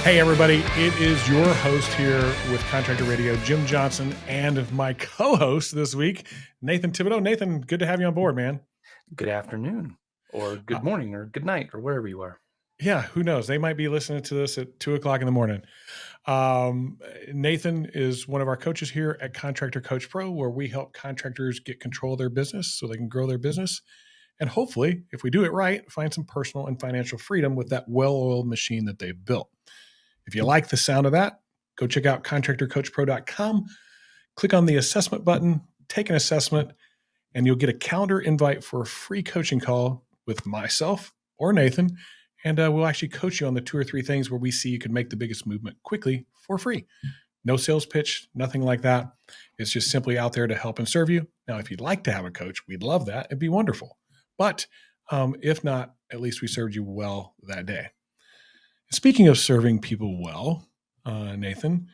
Hey, everybody. It is your host here with Contractor Radio, Jim Johnson, and my co-host this week, Nathan Thibodeau. Nathan, good to have you on board, man. Good afternoon, or good morning, or good night, or wherever you are. Yeah, who knows? They might be listening to this at 2 o'clock in the morning. Nathan is one of our coaches here at Contractor Coach Pro, where we help contractors get control of their business so they can grow their business. And hopefully, if we do it right, find some personal and financial freedom with that well-oiled machine that they've built. If you like the sound of that, go check out contractorcoachpro.com, click on the assessment button, take an assessment, and you'll get a calendar invite for a free coaching call with myself or Nathan. And we'll actually coach you on the 2 or 3 things where we see you can make the biggest movement quickly for free. No sales pitch, nothing like that. It's just simply out there to help and serve you. Now, if you'd like to have a coach, we'd love that. It'd be wonderful. But if not, at least we served you well that day. Speaking of serving people well, Nathan,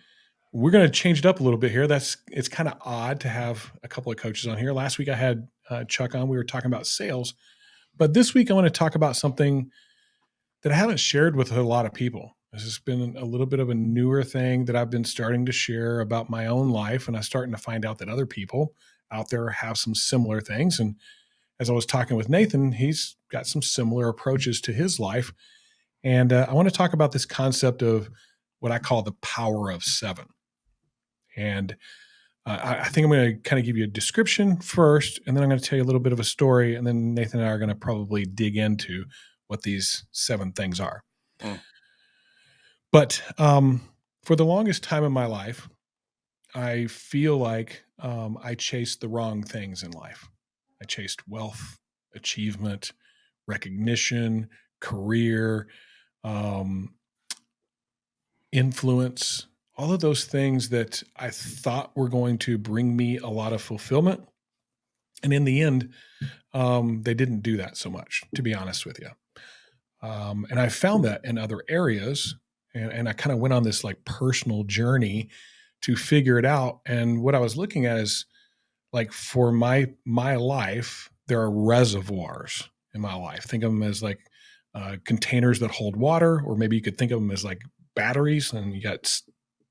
we're going to change it up a little bit here. It's kind of odd to have a couple of coaches on here. Last week I had Chuck on. We were talking about sales, but this week I want to talk about something that I haven't shared with a lot of people. This has been a little bit of a newer thing that I've been starting to share about my own life, and I'm starting to find out that other people out there have some similar things. And as I was talking with Nathan, he's got some similar approaches to his life. And I want to talk about this concept of what I call the power of 7. And I think I'm going to kind of give you a description first, and then I'm going to tell you a little bit of a story, and then Nathan and I are going to probably dig into what these 7 things are. But for the longest time in my life, I feel like I chased the wrong things in life. I chased wealth, achievement, recognition, career, influence, all of those things that I thought were going to bring me a lot of fulfillment. And in the end, they didn't do that so much, to be honest with you. And I found that in other areas, and I kind of went on this like personal journey to figure it out. And what I was looking at is like for my life, there are reservoirs in my life. Think of them as like containers that hold water, or maybe you could think of them as like batteries, and you got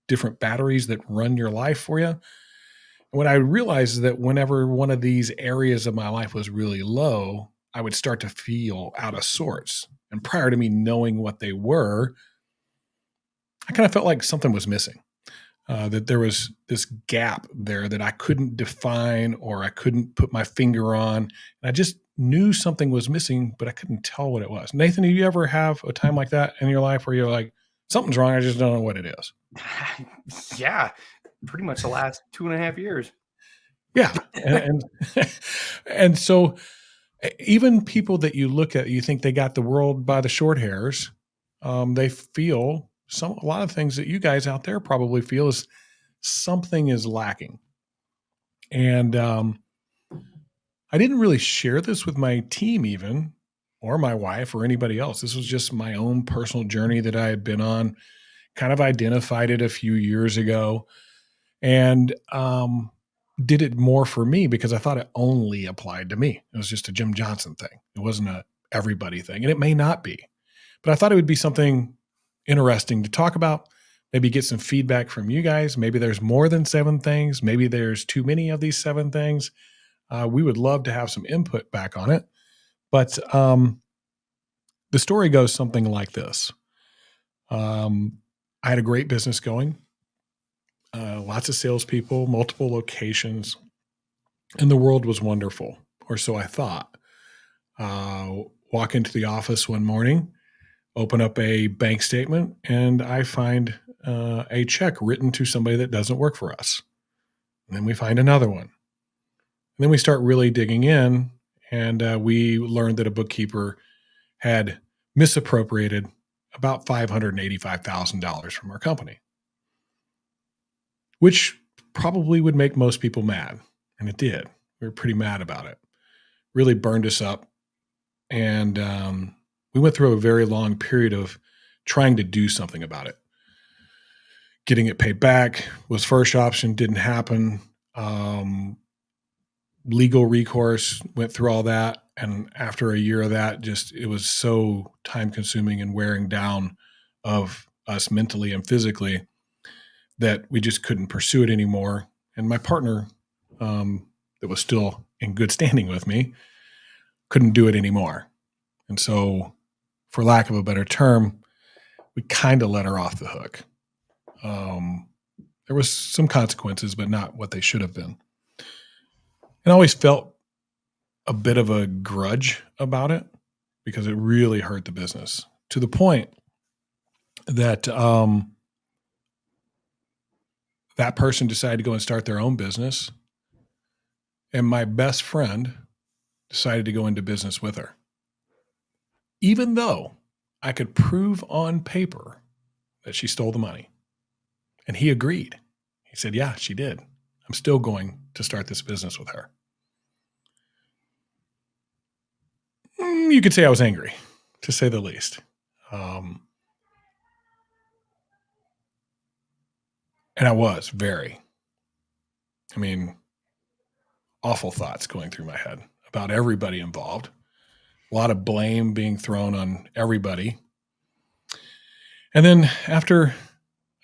different batteries that run your life for you. And what I realized is that whenever one of these areas of my life was really low, I would start to feel out of sorts. And prior to me knowing what they were, I kind of felt like something was missing, that there was this gap there that I couldn't define or I couldn't put my finger on. And I just knew something was missing, but I couldn't tell what it was. Nathan, do you ever have a time like that in your life where you're like, something's wrong, I just don't know what it is? Yeah, pretty much the last 2.5 years. Yeah. And so even people that you look at, you think they got the world by the short hairs, they feel a lot of things that you guys out there probably feel is something is lacking. And I didn't really share this with my team even, or my wife or anybody else. This was just my own personal journey that I had been on, kind of identified it a few years ago, and did it more for me because I thought it only applied to me. It was just a Jim Johnson thing. It wasn't a everybody thing, and it may not be. But I thought it would be something interesting to talk about, maybe get some feedback from you guys. Maybe there's more than 7 things. Maybe there's too many of these 7 things. We would love to have some input back on it. But the story goes something like this. I had a great business going, lots of salespeople, multiple locations, and the world was wonderful, or so I thought. Walk into the office one morning, open up a bank statement, and I find a check written to somebody that doesn't work for us. And then we find another one. And then we start really digging in, and we learned that a bookkeeper had misappropriated about $585,000 from our company, which probably would make most people mad. And it did. We were pretty mad about it. Really burned us up. And we went through a very long period of trying to do something about it. Getting it paid back was first option, didn't happen. Legal recourse, went through all that. And after a year of that, it was so time consuming and wearing down of us mentally and physically that we just couldn't pursue it anymore. And my partner, that was still in good standing with me, couldn't do it anymore. And so, for lack of a better term, we kind of let her off the hook. Um, there was some consequences, but not what they should have been. And I always felt a bit of a grudge about it because it really hurt the business to the point that that person decided to go and start their own business, and my best friend decided to go into business with her, even though I could prove on paper that she stole the money. And he agreed. He said, "Yeah, she did. I'm still going to start this business with her." You could say I was angry, to say the least. Um, and I was very, I mean, awful thoughts going through my head about everybody involved. A lot of blame being thrown on everybody. And then after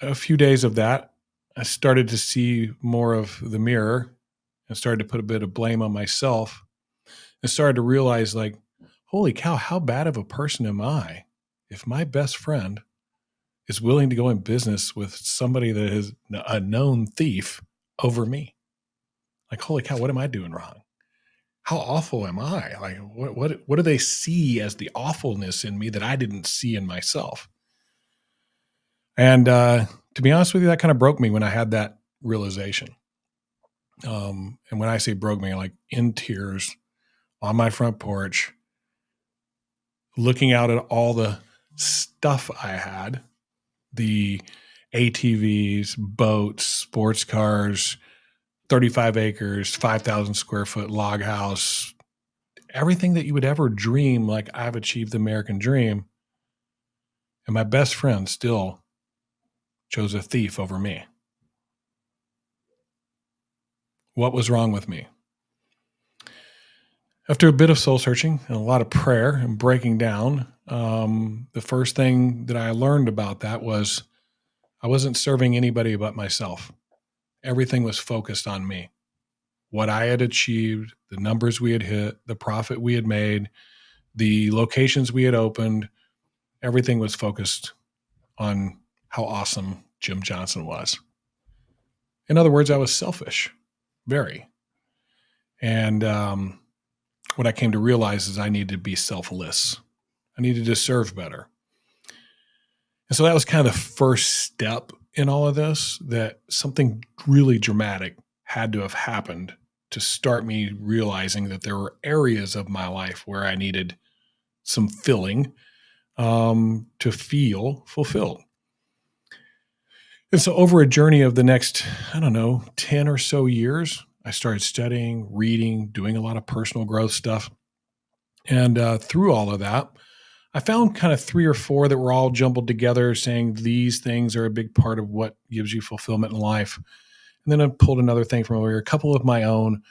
a few days of that, I started to see more of the mirror and started to put a bit of blame on myself and started to realize, like, holy cow, how bad of a person am I if my best friend is willing to go in business with somebody that is a known thief over me? Like, holy cow, what am I doing wrong? How awful am I? Like, what do they see as the awfulness in me that I didn't see in myself? And to be honest with you, that kind of broke me when I had that realization. And when I say broke me, like in tears on my front porch, looking out at all the stuff I had, the ATVs, boats, sports cars, 35 acres, 5,000 square foot log house, everything that you would ever dream, like I've achieved the American dream. And my best friend still chose a thief over me. What was wrong with me? After a bit of soul searching and a lot of prayer and breaking down, the first thing that I learned about that was I wasn't serving anybody but myself. Everything was focused on me. What I had achieved, the numbers we had hit, the profit we had made, the locations we had opened, everything was focused on how awesome Jim Johnson was. In other words, I was selfish, very. And what I came to realize is I needed to be selfless. I needed to serve better. And so that was kind of the first step in all of this, that something really dramatic had to have happened to start me realizing that there were areas of my life where I needed some filling to feel fulfilled. And so over a journey of the next, I don't know, 10 or so years, I started studying, reading, doing a lot of personal growth stuff. And through all of that, I found kind of three or four that were all jumbled together saying these things are a big part of what gives you fulfillment in life. And then I pulled another thing from over here, a couple of my own.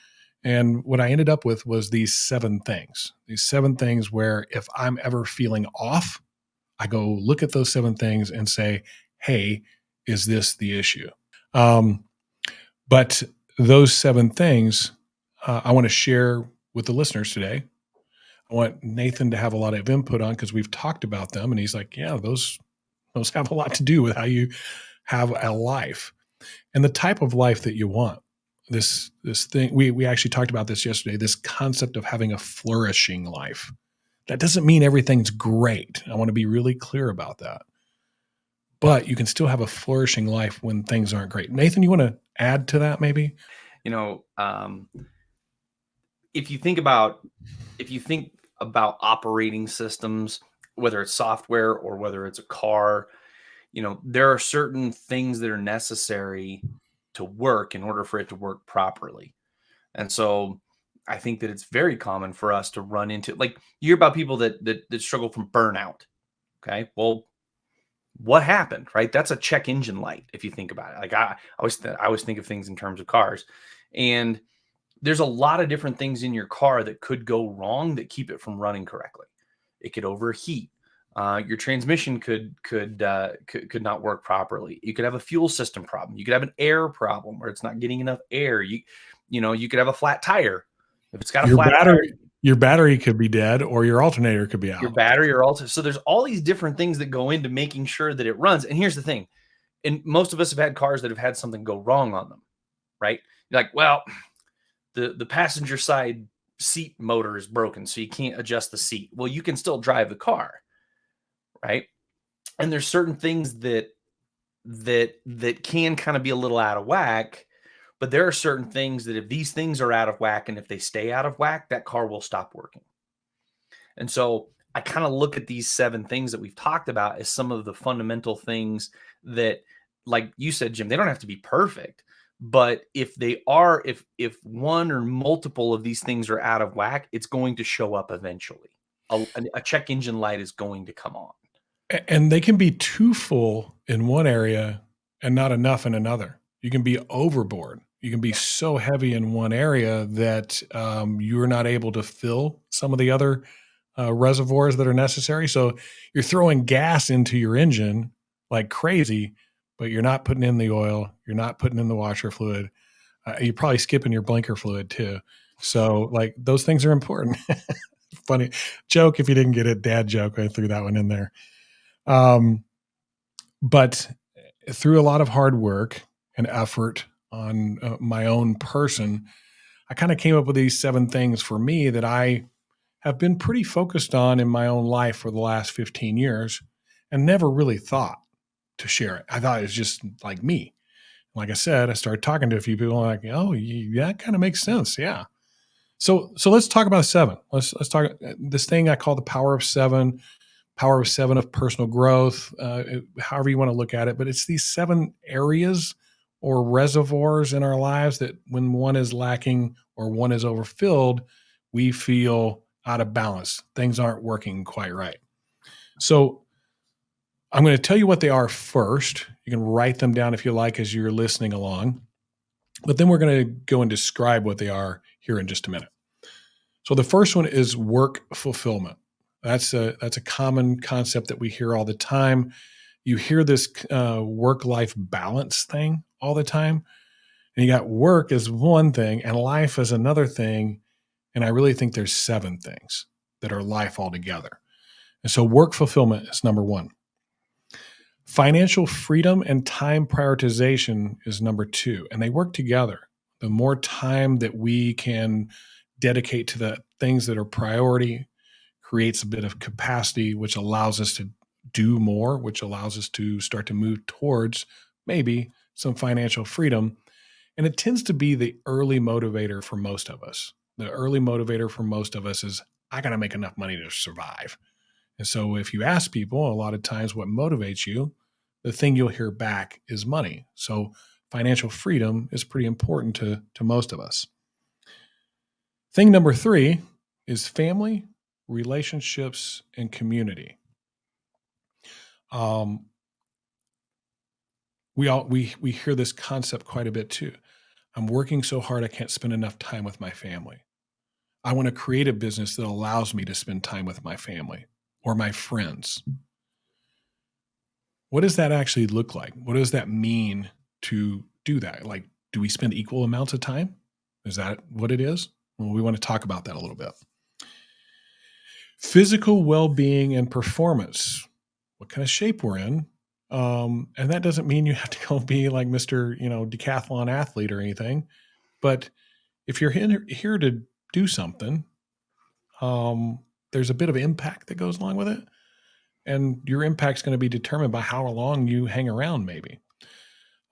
And what I ended up with was these 7 things where if I'm ever feeling off, I go look at those 7 things and say, hey, is this the issue? Um, but those 7 things I want to share with the listeners today. I want Nathan to have a lot of input on because we've talked about them, and he's like, "Yeah, those have a lot to do with how you have a life and the type of life that you want." This thing we actually talked about this yesterday. This concept of having a flourishing life. That doesn't mean everything's great. I want to be really clear about that. But you can still have a flourishing life when things aren't great. Nathan, you want to add to that maybe? You know, if you think about operating systems, whether it's software or whether it's a car, there are certain things that are necessary to work in order for it to work properly. And so I think that it's very common for us to run into, like, you hear about people that struggle from burnout. Okay. Well, what happened, right? That's a check engine light if you think about it. Like I always think of things in terms of cars. And there's a lot of different things in your car that could go wrong that keep it from running correctly. It could overheat. Your transmission could not work properly. You could have a fuel system problem. You could have an air problem where it's not getting enough air. You could have a flat tire. If it's got a Your flat tire, battery could be dead, or your alternator could be your out. battery or also. So there's all these different things that go into making sure that it runs. And here's the thing: and most of us have had cars that have had something go wrong on them, right? You're like, well, the passenger side seat motor is broken, so you can't adjust the seat. Well, you can still drive the car, right? And there's certain things that can kind of be a little out of whack, but there are certain things that if these things are out of whack and if they stay out of whack, that car will stop working. And so I kind of look at these 7 things that we've talked about as some of the fundamental things that, like you said, Jim, they don't have to be perfect, but if they are, if one or multiple of these things are out of whack, it's going to show up eventually. A check engine light is going to come on. And they can be too full in one area and not enough in another. You can be overboard. You can be so heavy in one area that you're not able to fill some of the other reservoirs that are necessary. So you're throwing gas into your engine like crazy, but you're not putting in the oil. You're not putting in the washer fluid. You're probably skipping your blinker fluid too. So like those things are important. Funny joke if you didn't get it, dad joke. I threw that one in there. Um, but through a lot of hard work and effort on my own person, I kind of came up with these 7 things for me that I have been pretty focused on in my own life for the last 15 years and never really thought to share it. I thought it was just like me. Like I said, I started talking to a few people like, oh, yeah, that kind of makes sense. Yeah. So let's talk about 7. Let's talk this thing I call the power of 7 of personal growth, however you want to look at it. But it's these 7 areas or reservoirs in our lives that when one is lacking or one is overfilled, we feel out of balance. Things aren't working quite right. So I'm going to tell you what they are first. You can write them down if you like as you're listening along. But then we're going to go and describe what they are here in just a minute. So the first one is work fulfillment. That's a common concept that we hear all the time. You hear this work-life balance thing all the time, and you got work as one thing and life as another thing. And I really think there's 7 things that are life altogether. And so work fulfillment is number 1. Financial freedom and time prioritization is number 2, and they work together. The more time that we can dedicate to the things that are priority creates a bit of capacity, which allows us to do more, which allows us to start to move towards maybe some financial freedom. And it tends to be the early motivator for most of us. The early motivator for most of us is, I got to make enough money to survive. And so if you ask people a lot of times what motivates you, the thing you'll hear back is money. So financial freedom is pretty important to most of us. Thing number 3 is family, relationships, and community. Um, we hear this concept quite a bit too. I'm working so hard I can't spend enough time with my family. I want to create a business that allows me to spend time with my family or my friends. What does that actually look like? What does that mean to do that? Like, do we spend equal amounts of time? Is that what it is? Well, we want to talk about that a little bit. Physical well-being and performance. What kind of shape we're in. And that doesn't mean you have to go be like Mr. Decathlon athlete or anything. But if you're here to do something, there's a bit of impact that goes along with it. And your impact's going to be determined by how long you hang around, maybe.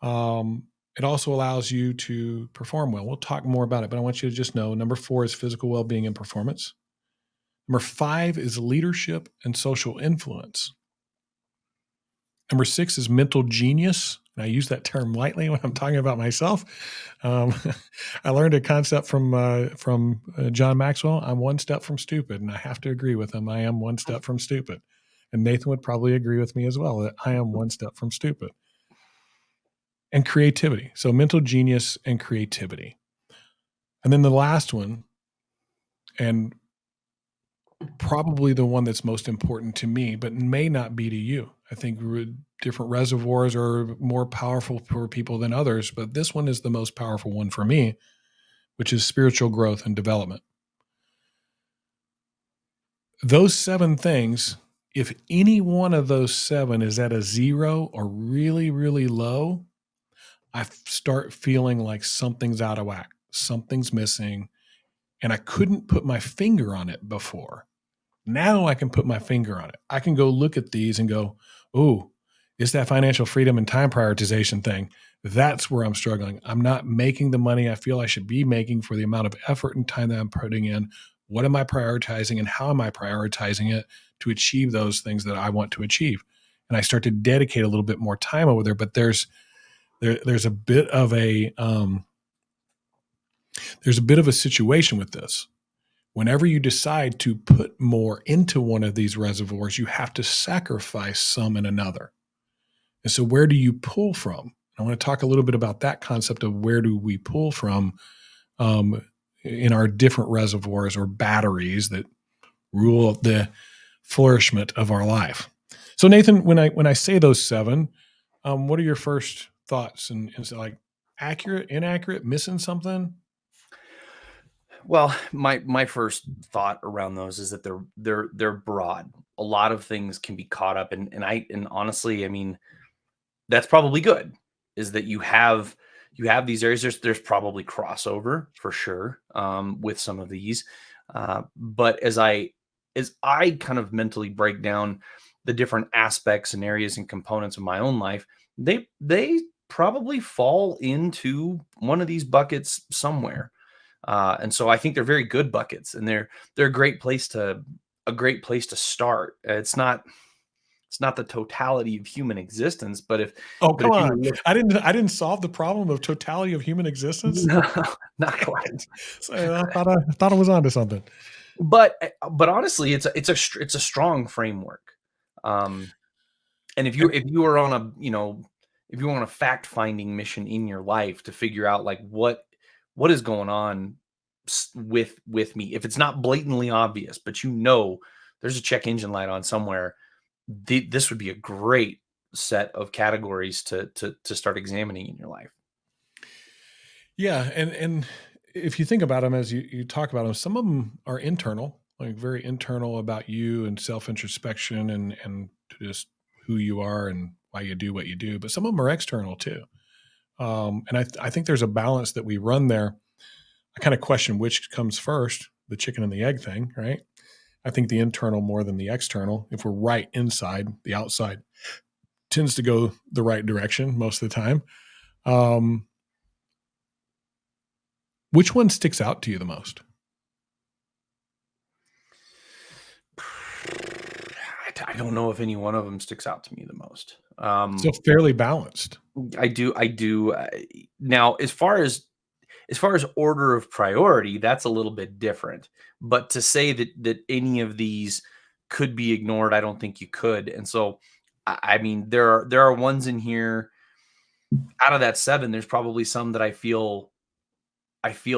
It also allows you to perform well. We'll talk more about it, but I want you to just know number 4 is physical well-being and performance. Number 5 is leadership and social influence. Number 6 is mental genius. And I use that term lightly when I'm talking about myself. I learned a concept from John Maxwell. I'm one step from stupid, and I have to agree with him. I am one step from stupid. And Nathan would probably agree with me as well that I am one step from stupid. And creativity. So mental genius and creativity. And then the last one, and probably the one that's most important to me, but may not be to you. I think different reservoirs are more powerful for people than others, but this one is the most powerful one for me, which is spiritual growth and development. Those 7 things, if any one of those 7 is at a 0 or really, really low, I start feeling like something's out of whack, something's missing, and I couldn't put my finger on it before. Now I can put my finger on it. I can go look at these and go, "Ooh, it's that financial freedom and time prioritization thing. That's where I'm struggling. I'm not making the money I feel I should be making for the amount of effort and time that I'm putting in. What am I prioritizing and how am I prioritizing it to achieve those things that I want to achieve?" And I start to dedicate a little bit more time over there. But there's a bit of a situation with this. Whenever you decide to put more into one of these reservoirs, you have to sacrifice some in another. And so, where do you pull from? I want to talk a little bit about that concept of where do we pull from um, in our different reservoirs or batteries that rule the flourishment of our life. So, Nathan, when I say those 7, what are your first thoughts? And is it like accurate, inaccurate, missing something? Well, my first thought around those is that they're broad. A lot of things can be caught up, and honestly, I mean, that's probably good. Is that you have these areas. There's probably crossover for sure with some of these, but as I kind of mentally break down the different aspects and areas and components of my own life, they probably fall into one of these buckets somewhere. And so I think they're very good buckets, and they're a great place to start. It's not the totality of human existence, Oh, but come if you on. were look I didn't solve the problem of totality of human existence? no, not quite. So I thought I was onto something. But honestly, it's a strong framework. Um, and And if you were on a, if you were on a fact-finding mission in your life to figure out, like, what is going on with me, if it's not blatantly obvious, but there's a check engine light on somewhere, this would be a great set of categories to start examining in your life. yeah, and if you think about them as you talk about them, some of them are internal, like very internal about you and self-introspection and just who you are and why you do what you do, but some of them are external too. And I think there's a balance that we run there. I kind of question which comes first, the chicken and the egg thing, right? I think the internal more than the external. If we're right inside, the outside tends to go the right direction most of the time. Um, which one sticks out to you the most? I don't know if any one of them sticks out to me the most. So fairly balanced. I do. Now, as far as order of priority, that's a little bit different. But to say that any of these could be ignored, I don't think you could. And so, I mean, there are ones in here out of that 7. There's probably some that I feel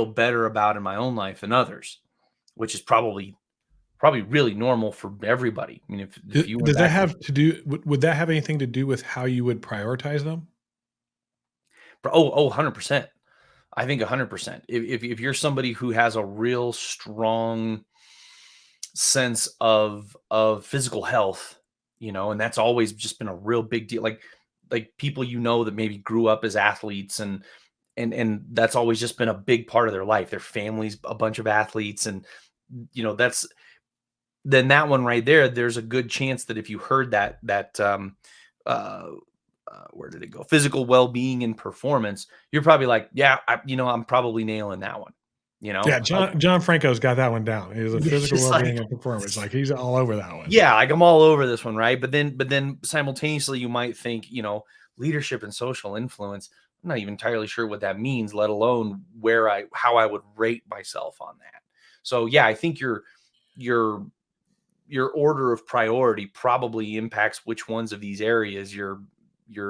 better about in my own life than others, which is probably really normal for everybody. I mean, if you went Does that back and have to do? Would that have anything to do with how you would prioritize them? 100%. I think 100%. If you're somebody who has a real strong sense of physical health, and that's always just been a real big deal. Like people that maybe grew up as athletes, and that's always just been a big part of their life. Their family's a bunch of athletes, and that's then that one right there. There's a good chance that if you heard uh, where did it go? Physical well-being and performance. You're probably like, yeah, I'm probably nailing that one. Yeah, John Franco's got that one down. He's a It's physical just like, well-being and performance. Like he's all over that one. yeah, like I'm all over this one, right? But then simultaneously, you might think, leadership and social influence. I'm not even entirely sure what that means, let alone how I would rate myself on that. So yeah, I think your your order of priority probably impacts which ones of these areas you're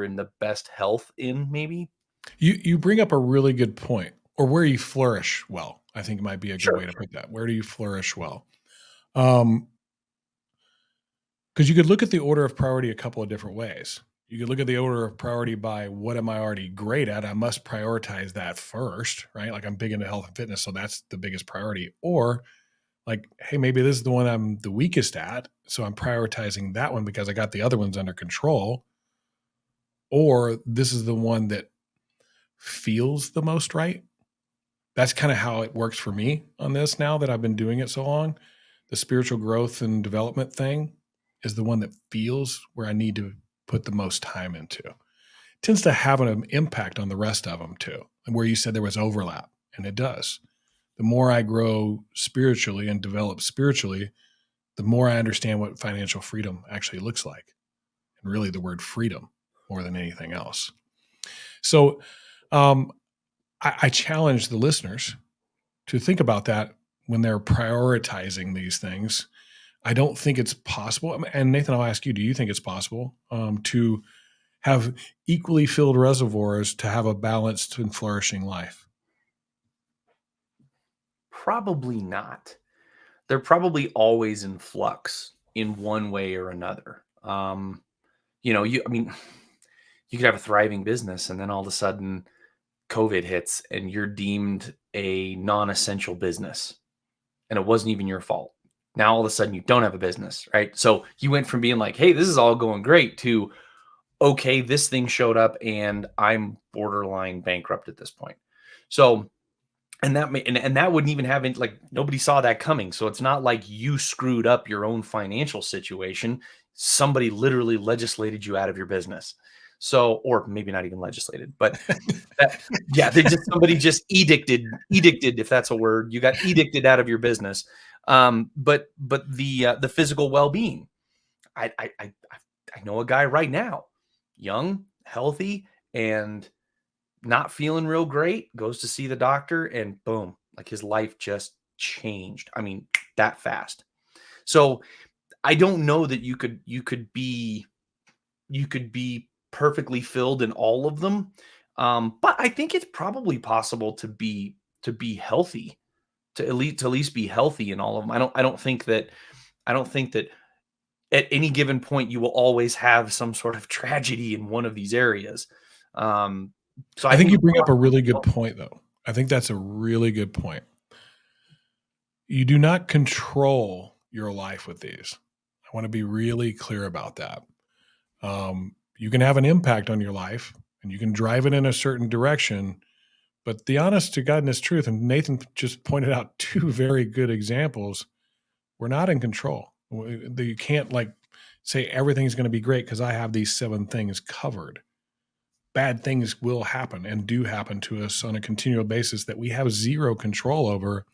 in the best health in, maybe. You bring up a really good point, or where you flourish well. I think might be a good way Sure. to put that. Where do you flourish well? Because you could look at the order of priority a couple of different ways. You could look at the order of priority by what am I already great at? I must prioritize that first, right? Like I'm big into health and fitness, so that's the biggest priority. Or like, hey, maybe this is the one I'm the weakest at, so I'm prioritizing that one because I got the other ones under control. Or this is the one that feels the most right. That's kind of how it works for me on this now that I've been doing it so long. The spiritual growth and development thing is the one that feels where I need to put the most time into. It tends to have an impact on the rest of them too. And where you said there was overlap, and it does. The more I grow spiritually and develop spiritually, the more I understand what financial freedom actually looks like. And really the word freedom more than anything else. So um, I challenge the listeners to think about that when they're prioritizing these things. I don't think it's possible. And Nathan, I'll ask you, do you think it's possible to have equally filled reservoirs to have a balanced and flourishing life? Probably not. They're probably always in flux in one way or another. I mean, you could have a thriving business and then all of a sudden COVID hits and you're deemed a non-essential business and it wasn't even your fault. Now all of a sudden you don't have a business, right? So you went from being like, hey, this is all going great to, okay, this thing showed up and I'm borderline bankrupt at this point. So, and that wouldn't even have like nobody saw that coming. So it's not like you screwed up your own financial situation. Somebody literally legislated you out of your business. So, or maybe not even legislated, but that, yeah, they just somebody just edicted, if that's a word. You got edicted out of your business. But the physical well being. I know a guy right now, young, healthy, and not feeling real great. Goes to see the doctor, and boom, like his life just changed. I mean, that fast. So I don't know that you could be perfectly filled in all of them. But I think it's probably possible to be healthy, to at least be healthy in all of them. I don't think that at any given point you will always have some sort of tragedy in one of these areas. Um, so I I think think you it's bring up a possible. really good point, though. I think that's a really good point. You do not control your life with these. I want to be really clear about that. You can have an impact on your life and you can drive it in a certain direction. But the honest to goodness truth, and Nathan just pointed out two very good examples, we're not in control. You can't like say everything's going to be great because I have these 7 things covered. Bad things will happen and do happen to us on a continual basis that we have zero control over.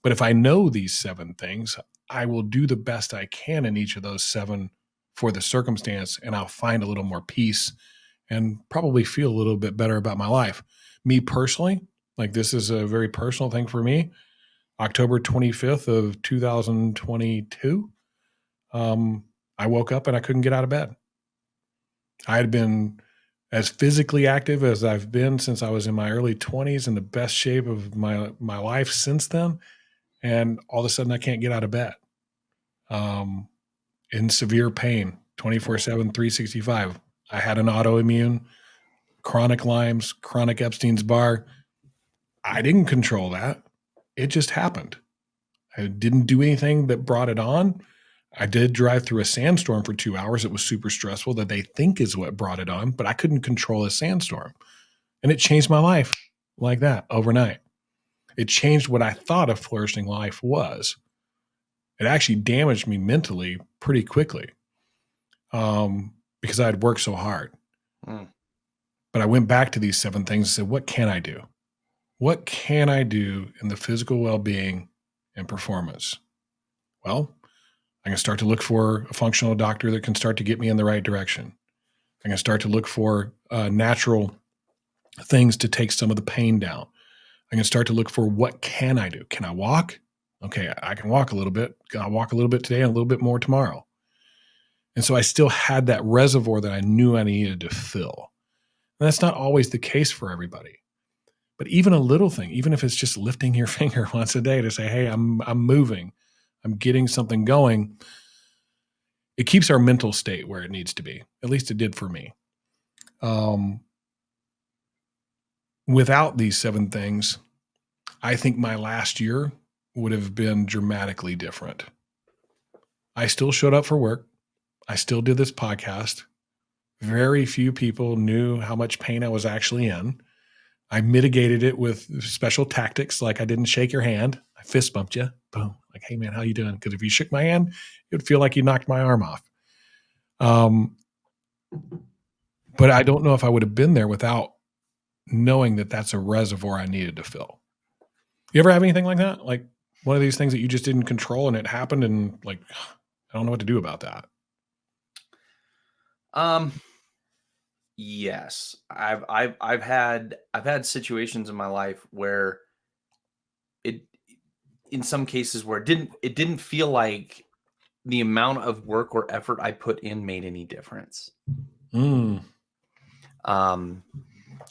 But if I know these 7 things, I will do the best I can in each of those 7 for the circumstance, and I'll find a little more peace and probably feel a little bit better about my life. Me personally, like this is a very personal thing for me. October 25th of 2022, I woke up and I couldn't get out of bed. I had been as physically active as I've been since I was in my early 20s, in the best shape of my life since then, and all of a sudden I can't get out of bed. Um, in severe pain, 24/7, 365. I had an autoimmune, chronic Lyme's, chronic Epstein's Barr. I didn't control that. It just happened. I didn't do anything that brought it on. I did drive through a sandstorm for 2 hours. It was super stressful that they think is what brought it on, but I couldn't control a sandstorm. And it changed my life like that overnight. It changed what I thought a flourishing life was. It actually damaged me mentally pretty quickly because I had worked so hard. Mm, But I went back to these 7 things and said, what can I do? What can I do in the physical well being and performance? Well, I can start to look for a functional doctor that can start to get me in the right direction. I can start to look for natural things to take some of the pain down. I can start to look for what can I do? Can I walk? Okay, I can walk a little bit. I'll walk a little bit today and a little bit more tomorrow. And so I still had that reservoir that I knew I needed to fill. And that's not always the case for everybody. But even a little thing, even if it's just lifting your finger once a day to say, "Hey, I'm moving. I'm getting something going." it keeps our mental state where it needs to be. At least it did for me. Um, Without these 7 things, I think my last year would have been dramatically different. I still showed up for work. I still did this podcast. Very few people knew how much pain I was actually in. I mitigated it with special tactics, like I didn't shake your hand. I fist bumped you. Boom. Like, hey man, how you doing? Because if you shook my hand, it would feel like you knocked my arm off. Um, but I don't know if I would have been there without knowing that that's a reservoir I needed to fill. You ever have anything like that? Like one of these things that you just didn't control and it happened and like, I don't know what to do about that. Um, yes, I've had situations in my life where it, in some cases where it didn't feel like the amount of work or effort I put in made any difference. Mm, Um,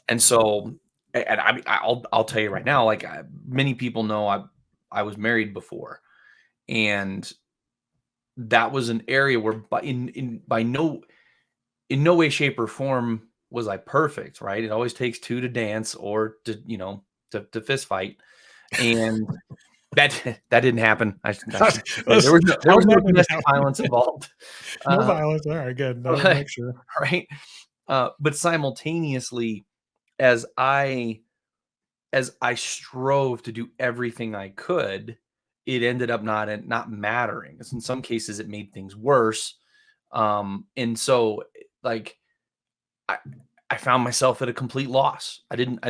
and so, and I'll tell you right now, like many people know, I was married before, and that was an area where, by no in no way, shape, or form was I perfect. Right? It always takes two to dance, or to fist fight, and that that didn't happen. I should say let's there how's was no that gonna domestic happen? violence involved. No Uh, violence. All right, good. I want to make sure. right? But simultaneously, as I as I strove to do everything I could, it ended up not mattering. 'Cause in some cases, it made things worse. And so, like, I I found myself at a complete loss.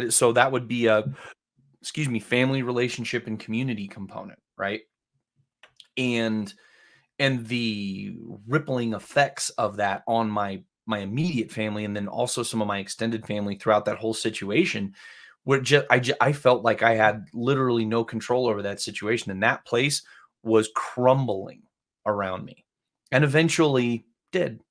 So that would be a, excuse me, family relationship and community component, right? And the rippling effects of that on my immediate family, and then also some of my extended family throughout that whole situation, where I felt like I had literally no control over that situation, and that place was crumbling around me, and eventually did.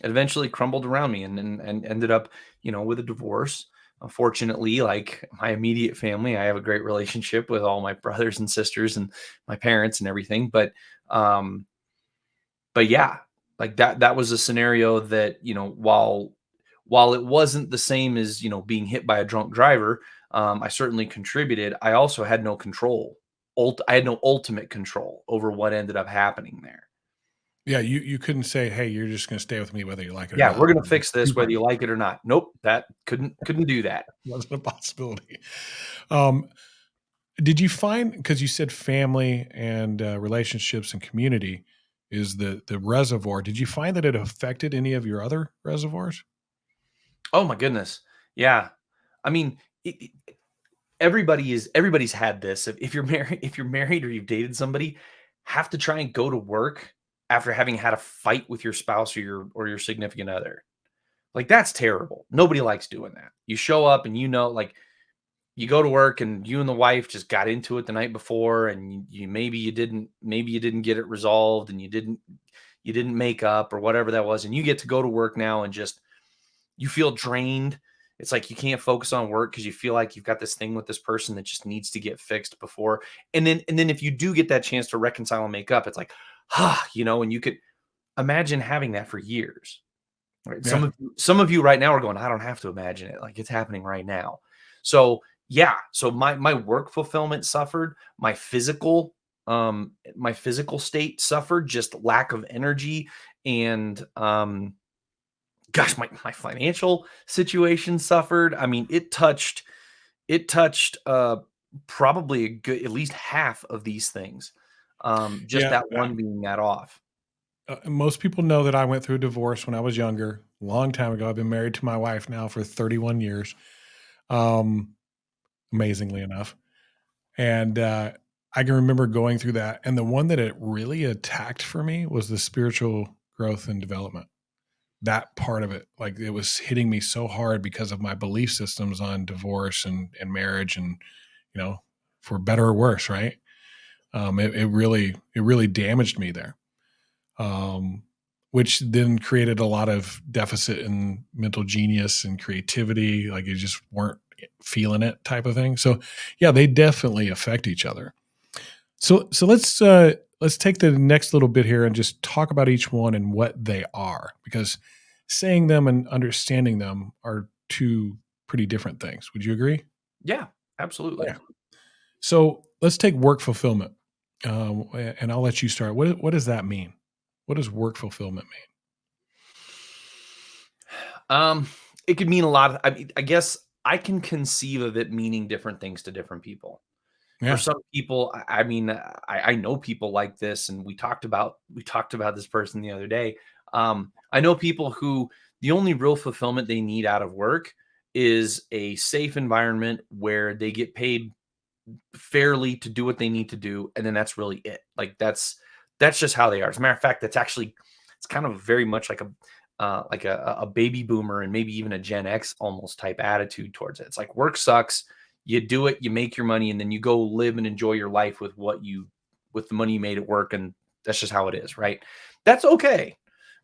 It eventually crumbled around me, and ended up, with a divorce. Unfortunately, like my immediate family, I have a great relationship with all my brothers and sisters and my parents and everything. Um, but yeah, like that was a scenario that, while it wasn't the same as, being hit by a drunk driver, I certainly contributed. I also had no control. I had no ultimate control over what ended up happening there. Yeah, you couldn't say, "Hey, you're just gonna stay with me whether you like it or Yeah, we're not." gonna It's fix this too whether hard. you like it or not. Nope, that couldn't do that. Wasn't a possibility. Um, did you find, because you said family and, relationships and community is the reservoir, did you find that it affected any of your other reservoirs? Oh my goodness. Yeah. I mean, everybody's had this. If you're married, or you've dated somebody, have to try and go to work after having had a fight with your spouse or your significant other. Like, that's terrible. Nobody likes doing that. You show up and, like, you go to work and you and the wife just got into it the night before, and maybe you didn't get it resolved, and you didn't make up or whatever that was, and you get to go to work now and just, you feel drained. It's like you can't focus on work because you feel like you've got this thing with this person that just needs to get fixed before. And then if you do get that chance to reconcile and make up, it's like, and you could imagine having that for years. Right? Yeah. Some of you right now are going, I don't have to imagine it. Like, it's happening right now. So yeah, so my work fulfillment suffered, my physical state suffered, just lack of energy, and gosh, my financial situation suffered. I mean, it touched probably a good, at least half of these things. Just Yeah, that one being that off. most people know that I went through a divorce when I was younger, a long time ago. I've been married to my wife now for 31 years, um, amazingly enough. And, I can remember going through that, and the one that it really attacked for me was the spiritual growth and development. That part of it, like, it was hitting me so hard because of my belief systems on divorce and marriage and, you know, for better or worse, right? It really damaged me there, um, which then created a lot of deficit in mental genius and creativity, like, you just weren't feeling it type of thing. So, yeah, they definitely affect each other. So let's let's take the next little bit here and just talk about each one and what they are, because saying them and understanding them are two pretty different things. Would you agree? Yeah, absolutely. Yeah. So let's take work fulfillment, and I'll let you start. What does that mean? What does work fulfillment mean? Um, it could mean a lot. I mean, I guess I can conceive of it meaning different things to different people. For Yeah. some people, I mean, I know people like this, and we talked about this person the other day. I know people who the only real fulfillment they need out of work is a safe environment where they get paid fairly to do what they need to do, and then that's really it. Like that's just how they are. As a matter of fact, that's actually it's kind of very much like a baby boomer and maybe even a Gen X almost type attitude towards it. It's like work sucks. You do it, you make your money, and then you go live and enjoy your life with the money you made at work, and that's just how it is, right? That's okay.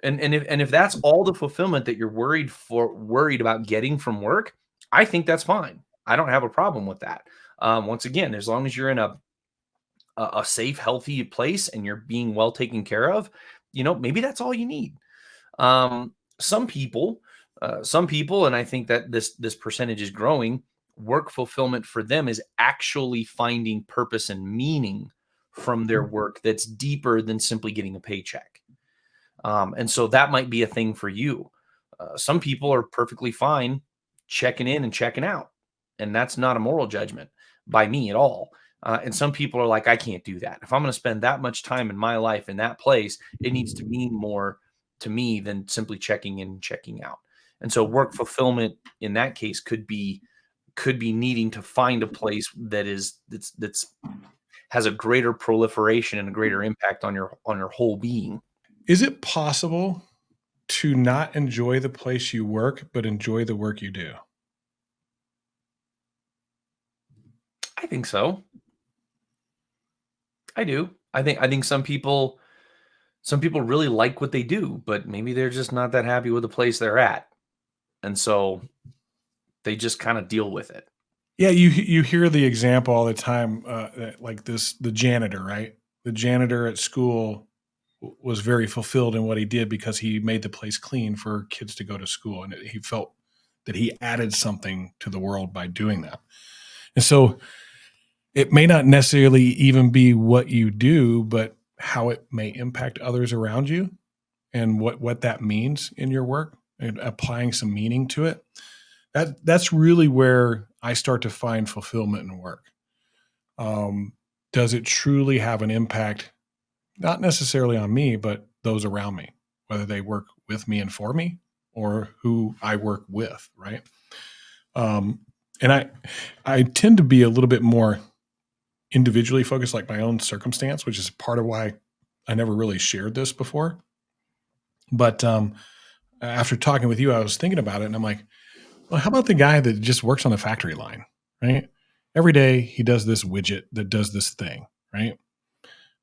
And if that's all the fulfillment that you're worried about getting from work, I think that's fine. I don't have a problem with that. Once again, as long as you're in a safe, healthy place and you're being well taken care of, maybe that's all you need. Some people, and I think that this percentage is growing. Work fulfillment for them is actually finding purpose and meaning from their work that's deeper than simply getting a paycheck. And so that might be a thing for you. Some people are perfectly fine checking in and checking out, and that's not a moral judgment by me at all. And some people are like, I can't do that. If I'm going to spend that much time in my life in that place, it needs to mean more to me than simply checking in and checking out. And so work fulfillment in that case could be needing to find a place that's has a greater proliferation and a greater impact on your whole being. Is it possible to not enjoy the place you work, but enjoy the work you do? I think so. I do. I think some people really like what they do, but maybe they're just not that happy with the place they're at. And so they just kind of deal with it. Yeah, you hear the example all the time, that, like the janitor, right? The janitor at school was very fulfilled in what he did because he made the place clean for kids to go to school, and he felt that he added something to the world by doing that. And so it may not necessarily even be what you do, but how it may impact others around you and what that means in your work and applying some meaning to it. That's really where I start to find fulfillment in work. Um, does it truly have an impact, not necessarily on me, but those around me, whether they work with me and for me or who I work with, right? Um, and I tend to be a little bit more individually focused, like my own circumstance, which is part of why I never really shared this before. But after talking with you, I was thinking about it, and I'm like, well, how about the guy that just works on the factory line, right? Every day he does this widget that does this thing, right?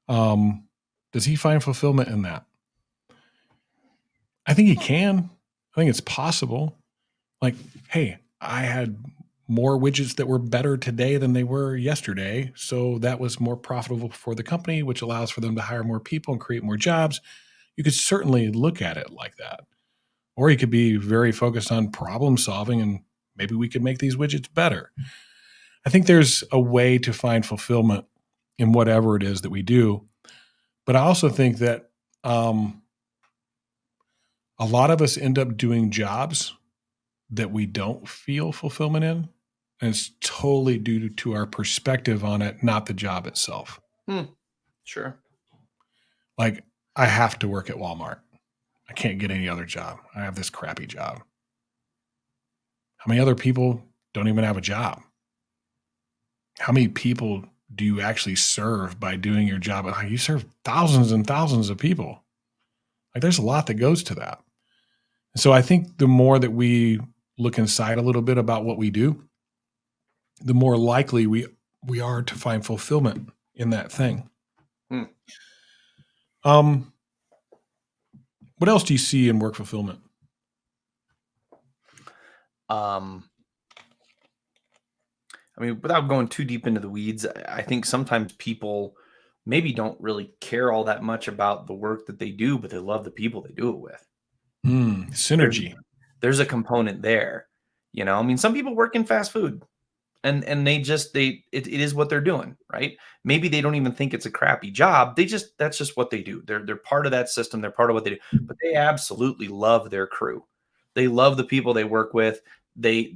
Um, does he find fulfillment in that? I think he can. I think it's possible. Like, hey, I had more widgets that were better today than they were yesterday. So that was more profitable for the company, which allows for them to hire more people and create more jobs. You could certainly look at it like that. Or you could be very focused on problem solving and maybe we could make these widgets better. I think there's a way to find fulfillment in whatever it is that we do. But I also think that um, a lot of us end up doing jobs that we don't feel fulfillment in. And it's totally due to our perspective on it, not the job itself. Hmm, sure. Like, I have to work at Walmart. I can't get any other job. I have this crappy job. How many other people don't even have a job? How many people do you actually serve by doing your job? You serve thousands and thousands of people. Like, there's a lot that goes to that. So I think the more that we look inside a little bit about what we do, the more likely we are to find fulfillment in that thing. Hmm. Um, what else do you see in work fulfillment? Um, I mean, without going too deep into the weeds, I think sometimes people maybe don't really care all that much about the work that they do, but they love the people they do it with. There's Synergy. there's a component there. I mean, some people work in fast food and it is what they're doing, right? Maybe they don't even think it's a crappy job. That's just what they do. They're part of that system. They're part of what they do. But they absolutely love their crew. They love the people they work with. They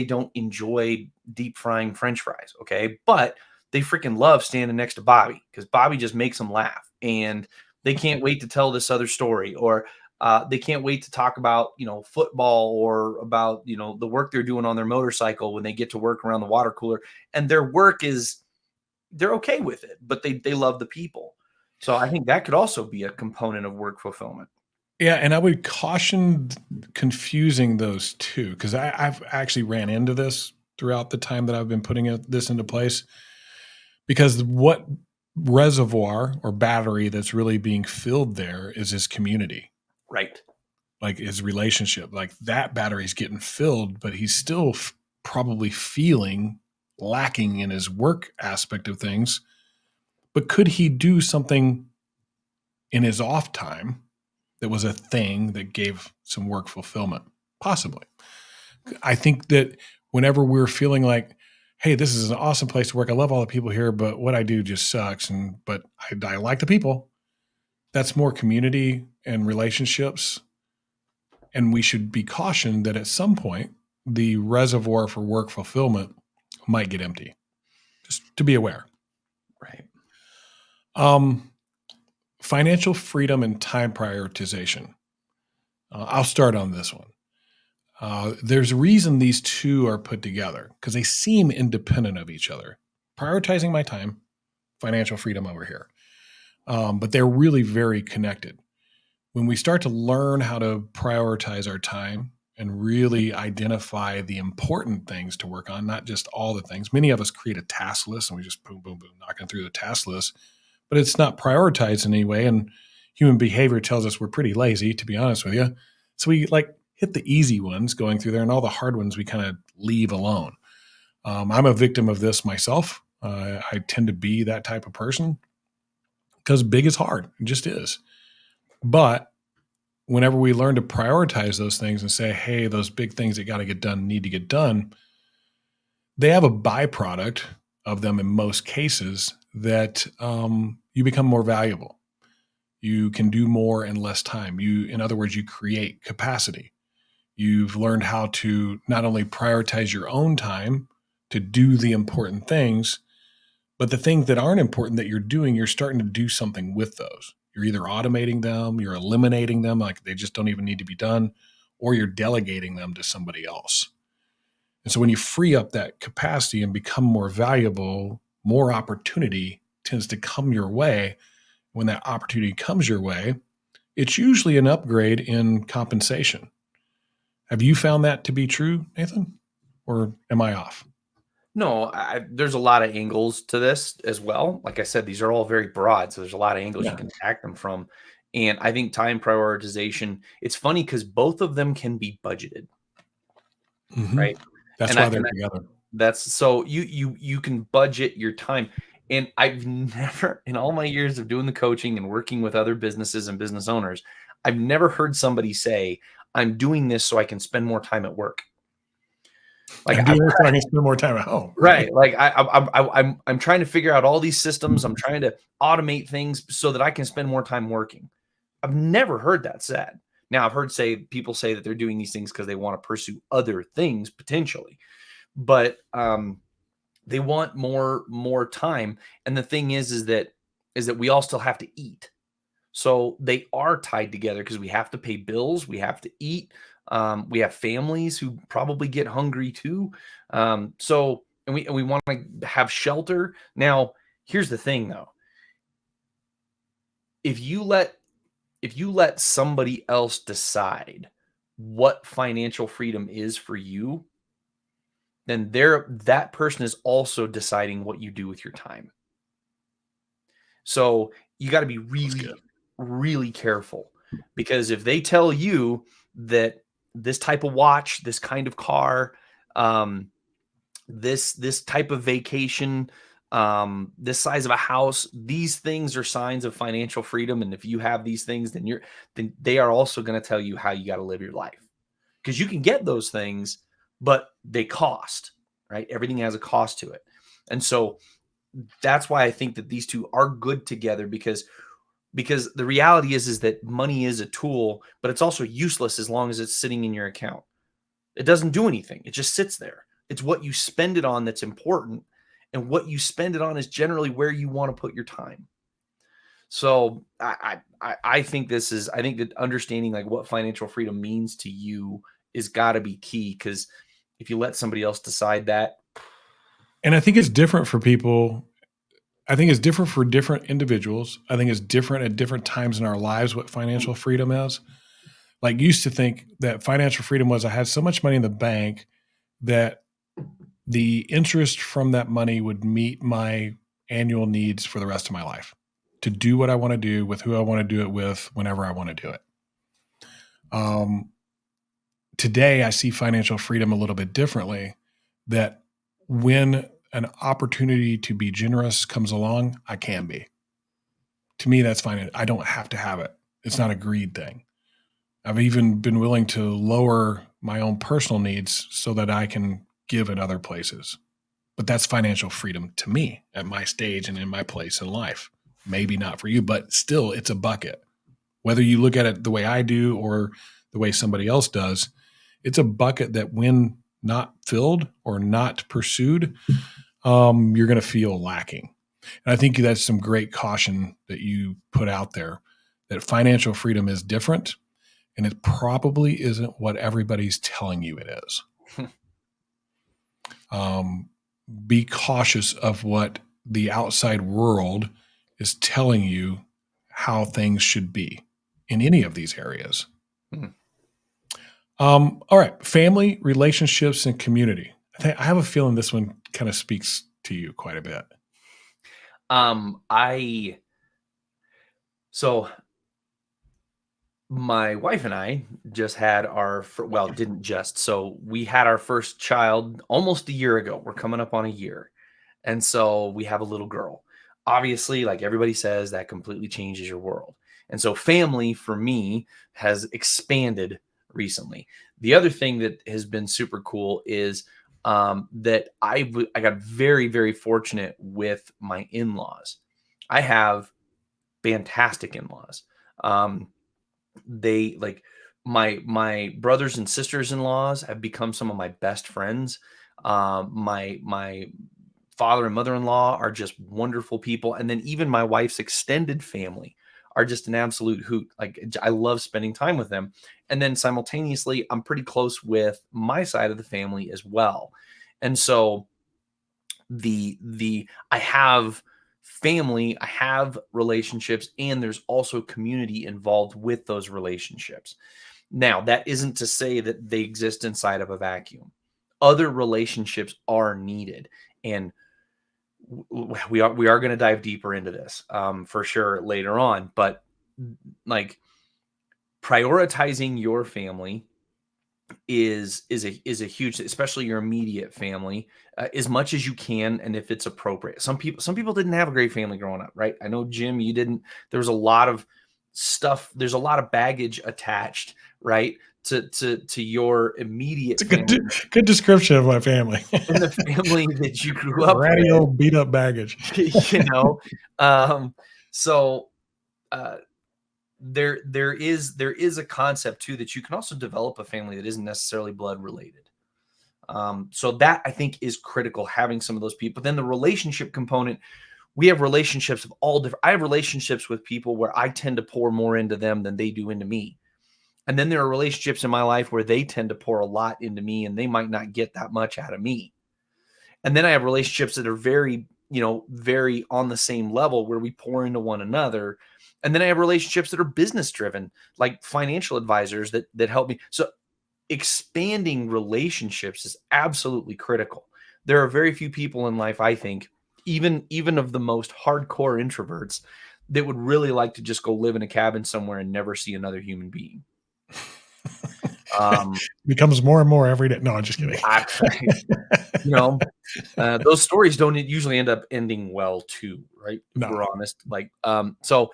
don't enjoy deep frying French fries, okay? But they freaking love standing next to Bobby because Bobby just makes them laugh, and they can't wait to tell this other story, or they can't wait to talk about football, or about the work they're doing on their motorcycle when they get to work around the water cooler. And their work is they're okay with it, but they love the people. So I think that could also be a component of work fulfillment. Yeah, and I would caution confusing those 2 because I've actually ran into this throughout the time that I've been putting this into place. Because what reservoir or battery that's really being filled there is his community, Right. like his relationship. Like that battery's getting filled, but he's still probably feeling lacking in his work aspect of things. But could he do something in his off time that was a thing that gave some work fulfillment? Possibly. I think that whenever we're feeling like, hey, this is an awesome place to work. I love all the people here, but what I do just sucks. But I like the people. That's more community and relationships. And we should be cautioned that at some point the reservoir for work fulfillment might get empty. Just to be aware. Right. Um, Financial freedom and time prioritization. I'll start on this one. There's a reason these 2 are put together because they seem independent of each other. Prioritizing my time, financial freedom over here. But they're really very connected. When we start to learn how to prioritize our time and really identify the important things to work on, not just all the things. Many of us create a task list and we just boom, boom, boom, knocking through the task list, but it's not prioritized in any way. And human behavior tells us we're pretty lazy, to be honest with you. So we hit the easy ones going through there, and all the hard ones we kind of leave alone. I'm a victim of this myself. I tend to be that type of person because big is hard. It just is. But whenever we learn to prioritize those things and say, hey, those big things that got to get done need to get done, they have a byproduct of them in most cases that you become more valuable. You can do more in less time. In other words, you create capacity. You've learned how to not only prioritize your own time to do the important things, but the things that aren't important that you're doing, you're starting to do something with those. You're either automating them, you're eliminating them, like they just don't even need to be done, or you're delegating them to somebody else. And so when you free up that capacity and become more valuable, more opportunity tends to come your way. When that opportunity comes your way, it's usually an upgrade in compensation. Have you found that to be true, Nathan? Or am I off? No, there's a lot of angles to this as well. Like I said, these are all very broad, so there's a lot of angles you Yeah. can attack them from. And I think time prioritization, it's funny because both of them can be budgeted, Hmm. right? That's And I why they're and together. That's so you can budget your time. And I've never, in all my years of doing the coaching and working with other businesses and business owners, I've never heard somebody say, "I'm doing this so I can spend more time at work." Like I'm I doing this so I can spend more time at home, right? Right, like I'm trying to figure out all these systems. I'm trying to automate things so that I can spend more time working. I've never heard that said. Now I've heard people say that they're doing these things because they want to pursue other things potentially, but they want more time. And the thing is that we all still have to eat. So they are tied together because we have to pay bills, we have to eat, we have families who probably get hungry too. And we want to have shelter. Now, here's the thing though: if you let somebody else decide what financial freedom is for you, then that person is also deciding what you do with your time. So you got to be That's good. really, really careful, because if they tell you that this type of watch, this kind of car, this type of vacation, this size of a house. These things are signs of financial freedom. And if you have these things, then they are also going to tell you how you got to live your life, because you can get those things, but they cost, right? Everything has a cost to it. And so that's why I think that these two are good together, because the reality is that money is a tool, but it's also useless as long as it's sitting in your account. It doesn't do anything. It just sits there. It's what you spend it on that's important. And what you spend it on is generally where you want to put your time. So I think I think that understanding like what financial freedom means to you is got to be key, because if you let somebody else decide that. And I think it's different for people. I think it's different for different individuals. I think it's different at different times in our lives what financial freedom is. Like, used to think that financial freedom was I had so much money in the bank that the interest from that money would meet my annual needs for the rest of my life, to do what I want to do with who I want to do it with whenever I want to do it. Um, Today, I see financial freedom a little bit differently, that when an opportunity to be generous comes along, I can be. To me, that's fine. I don't have to have it. It's not a greed thing. I've even been willing to lower my own personal needs so that I can give at other places. But that's financial freedom to me at my stage and in my place in life. Maybe not for you, but still, it's a bucket. Whether you look at it the way I do or the way somebody else does, it's a bucket that, when not filled or not pursued, you're going to feel lacking. And I think that's some great caution that you put out there, that financial freedom is different, and it probably isn't what everybody's telling you it is. Be cautious of what the outside world is telling you how things should be in any of these areas. Mhm. All right, family, relationships, and community. I have a feeling this one kind of speaks to you quite a bit. I so my wife and I just had well, didn't just. So we had our first child almost a year ago. We're coming up on a year. And so we have a little girl. Obviously, like everybody says, that completely changes your world. And so family for me has expanded recently. The other thing that has been super cool is that I got very, very fortunate with my in-laws. I have fantastic in-laws. Um, they like my brothers and sisters-in-laws have become some of my best friends. My father and mother-in-law are just wonderful people, and then even my wife's extended family are just an absolute hoot. Like, I love spending time with them. And then simultaneously, I'm pretty close with my side of the family as well. And so the I have family, I have relationships, and there's also community involved with those relationships. Now, that isn't to say that they exist inside of a vacuum. Other relationships are needed, and we are going to dive deeper into this for sure later on. But like, prioritizing your family is a huge, especially your immediate family, as much as you can, and if it's appropriate. Some people didn't have a great family growing up, right? I know, Jim, you didn't. There was a lot of stuff. There's a lot of baggage attached, right, to your It's immediate a good family good description of my family. and the family that you grew up Ratty with. old beat up baggage. you know, um, so uh, there is a concept too that you can also develop a family that isn't necessarily blood related. So that I think is critical, having some of those people. Then the relationship component, we have relationships of all different. I have relationships with people where I tend to pour more into them than they do into me. And then there are relationships in my life where they tend to pour a lot into me and they might not get that much out of me. And then I have relationships that are very, very on the same level where we pour into one another. And then I have relationships that are business driven, like financial advisors that help me. So expanding relationships is absolutely critical. There are very few people in life, I think, even of the most hardcore introverts, that would really like to just go live in a cabin somewhere and never see another human being. Um, Becomes more and more every day. No, I'm just kidding. I, you know, those stories don't usually end up ending well too, right? If No. we're honest, so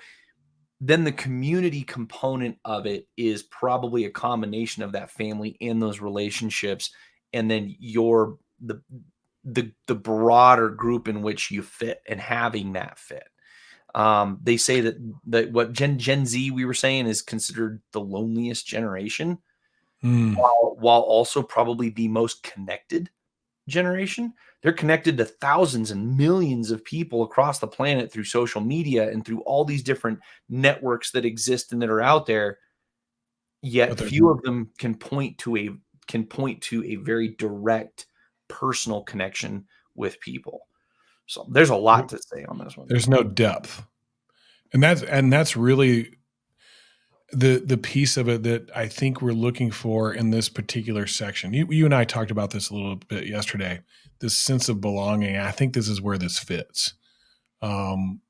then the community component of it is probably a combination of that family and those relationships, and then the broader group in which you fit and having that fit. They say that what Gen Z we were saying is considered the loneliest generation, Mm, while also probably the most connected generation. They're connected to thousands and millions of people across the planet through social media and through all these different networks that exist and that are out there. Yet but there's few of them can point to a very direct personal connection with people. So there's a lot to say on this one. there's no depth. And that's really the piece of it that I think we're looking for in this particular section. You and I talked about this a little bit yesterday. This sense of belonging. I think this is where this fits. Um,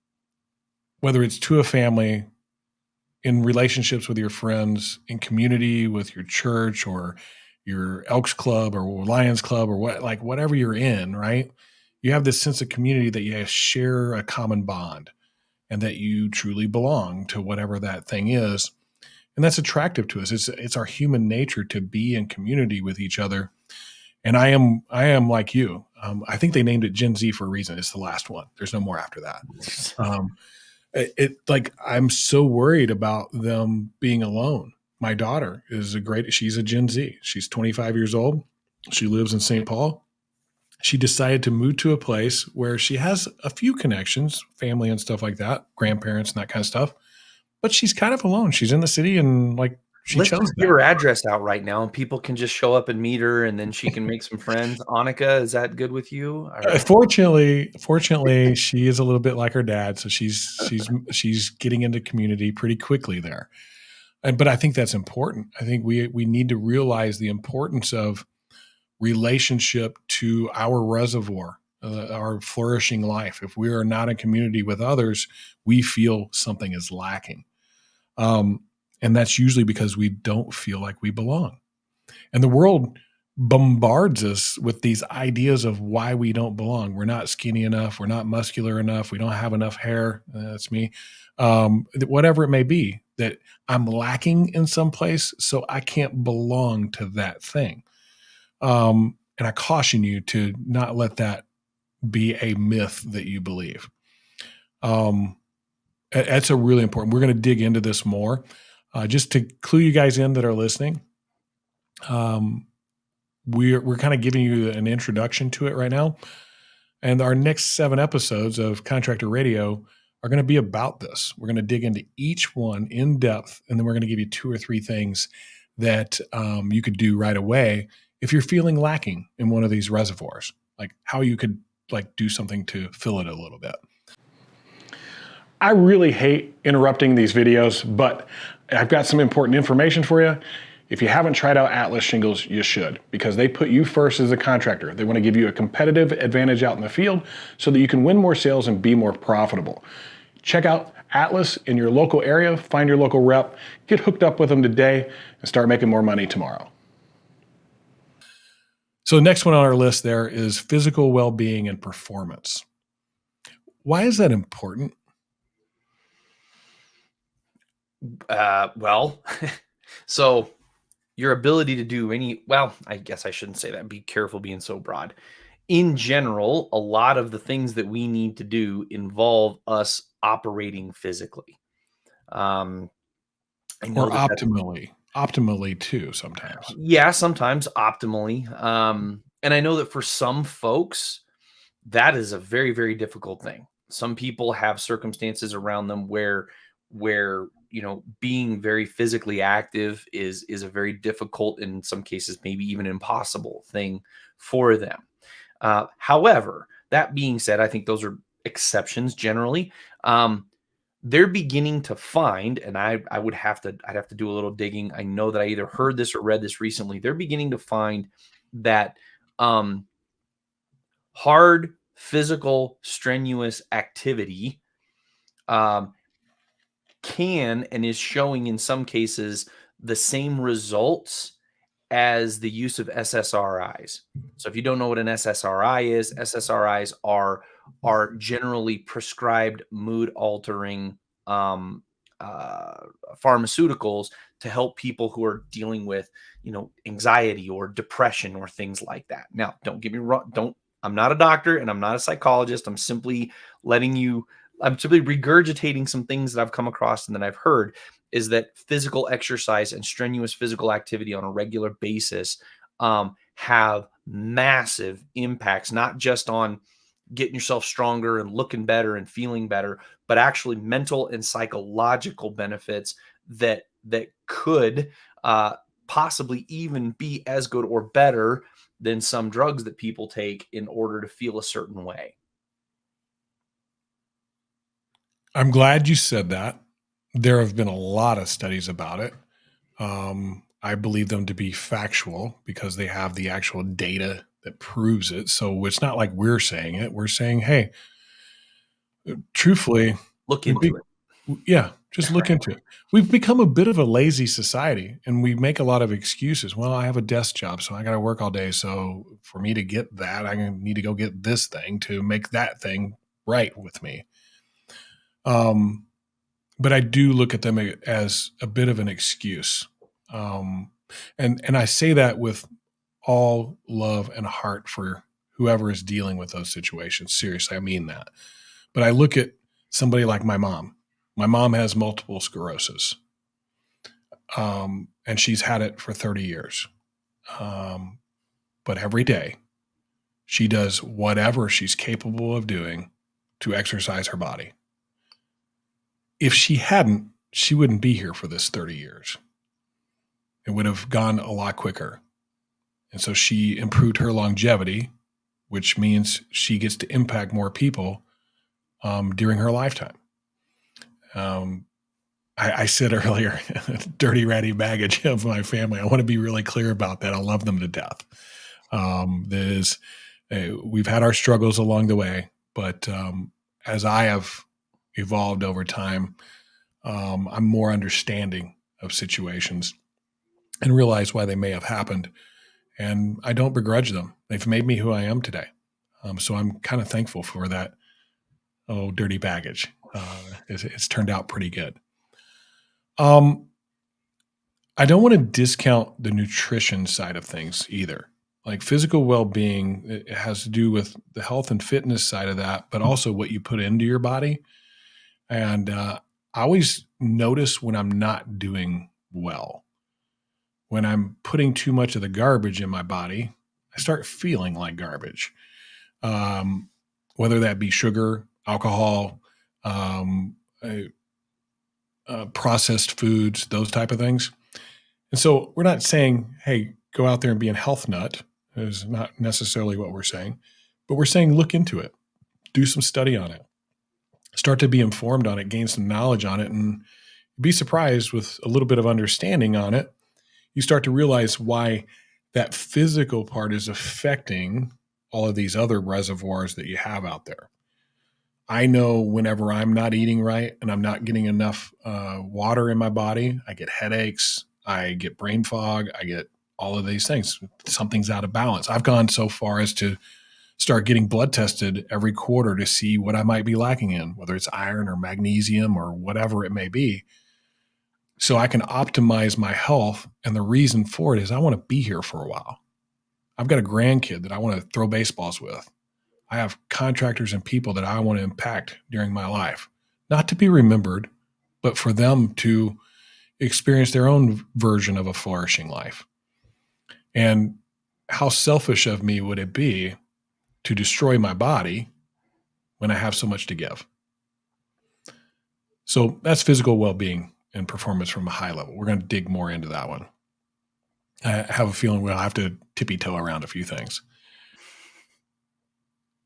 whether it's to a family, in relationships with your friends, in community with your church or your Elks Club or Lions Club or whatever you're in, right? You have this sense of community that you share a common bond and that you truly belong to whatever that thing is. And that's attractive to us. It's our human nature to be in community with each other. And I am like you. I think they named it Gen Z for a reason. It's the last one. There's no more after that. Um, like I'm so worried about them being alone. My daughter is she's a Gen Z. She's 25 years old. She lives in St. Paul. She decided to move to a place where she has a few connections, family and stuff like that, grandparents and that kind of stuff. But she's kind of alone. She's in the city and like she Let's chose just give that. her address out right now, and people can just show up and meet her, and then she can make some friends. Annika, is that good with you? Or Fortunately, she is a little bit like her dad, so she's getting into community pretty quickly there. But I think that's important. I think we need to realize the importance of relationship to our reservoir, our flourishing life. If we are not in community with others, we feel something is lacking, um, and that's usually because we don't feel like we belong. And the world bombards us with these ideas of why we don't belong. We're not skinny enough. We're not muscular enough. We don't have enough hair. That's me. Whatever it may be, that I'm lacking in some place, so I can't belong to that thing. And I caution you to not let that be a myth that you believe. Um, that's a really important. We're going to dig into this more. Just to clue you guys in that are listening, um, we're kind of giving you an introduction to it right now. And our next 7 episodes of Contractor Radio are going to be about this. We're going to dig into each one in depth, and then we're going to give you 2 or 3 things that you could do right away if you're feeling lacking in one of these reservoirs, like how you could like do something to fill it a little bit. I really hate interrupting these videos, but I've got some important information for you. If you haven't tried out Atlas shingles, you should, because they put you first as a contractor. They want to give you a competitive advantage out in the field so that you can win more sales and be more profitable. Check out Atlas in your local area, find your local rep, get hooked up with them today, and start making more money tomorrow. So the next one on our list there is physical well-being and performance. Why is that important? well, so your ability to do I guess I shouldn't say that. Be careful being so broad. In general, a lot of the things that we need to do involve us operating physically. Um, I Or know that that's optimally too sometimes. yeah, sometimes optimally. And I know that for some folks, that is a very, very difficult thing. Some people have circumstances around them where being very physically active is a very difficult, in some cases, maybe even impossible thing for them. However, that being said, I think those are exceptions generally. They're beginning to find, and I'd have to do a little digging. I know that I either heard this or read this recently. They're beginning to find that um, hard physical strenuous activity um, can and is showing in some cases the same results as the use of SSRIs. So if you don't know what an SSRI is, SSRIs are generally prescribed mood altering um, uh, pharmaceuticals to help people who are dealing with, anxiety or depression or things like that. Now, don't get me wrong. Don't I'm not a doctor and I'm not a psychologist. I'm simply regurgitating some things that I've come across and that I've heard, is that physical exercise and strenuous physical activity on a regular basis have massive impacts, not just on getting yourself stronger and looking better and feeling better, but actually mental and psychological benefits that could possibly even be as good or better than some drugs that people take in order to feel a certain way. I'm glad you said that. There have been a lot of studies about it. I believe them to be factual because they have the actual data that proves it. So it's not like we're saying it. We're saying, hey, truthfully, Look we be, into it. yeah, just look Right. into it. We've become a bit of a lazy society and we make a lot of excuses. Well, I have a desk job, so I got to work all day. So for me to get that, I need to go get this thing to make that thing right with me. Um, but I do look at them as a bit of an excuse. Um, and I say that with all love and heart for whoever is dealing with those situations. Seriously, I mean that. But I look at somebody like my mom. My mom has multiple sclerosis, and she's had it for 30 years. Um, but every day, she does whatever she's capable of doing to exercise her body. If she hadn't, she wouldn't be here for this 30 years. It would have gone a lot quicker. And so she improved her longevity, which means she gets to impact more people during her lifetime. Um, I said earlier, dirty, ratty baggage of my family. I want to be really clear about that. I love them to death. There's, we've had our struggles along the way, but as I have evolved over time, I'm more understanding of situations and realize why they may have happened. And I don't begrudge them. They've made me who I am today. So I'm kind of thankful for that. Oh, dirty baggage. It's turned out pretty good. Um, I don't want to discount the nutrition side of things either. Like physical well-being, it has to do with the health and fitness side of that, but also what you put into your body. And I always notice when I'm not doing well, when I'm putting too much of the garbage in my body, I start feeling like garbage. Um, whether that be sugar, alcohol, um, uh, processed foods, those type of things. And so we're not saying, hey, go out there and be a health nut. Is not necessarily what we're saying, but we're saying look into it, do some study on it, start to be informed on it, gain some knowledge on it, and be surprised with a little bit of understanding on it. You start to realize why that physical part is affecting all of these other reservoirs that you have out there. I know whenever I'm not eating right and I'm not getting enough water in my body, I get headaches, I get brain fog, I get all of these things. Something's out of balance. I've gone so far as to start getting blood tested every quarter to see what I might be lacking in, whether it's iron or magnesium or whatever it may be, so I can optimize my health. And the reason for it is I want to be here for a while. I've got a grandkid that I want to throw baseballs with. I have contractors and people that I want to impact during my life, not to be remembered, but for them to experience their own version of a flourishing life. And how selfish of me would it be to destroy my body when I have so much to give? So that's physical well being and performance from a high level. We're going to dig more into that one. I have a feeling we'll have to tippy toe around a few things.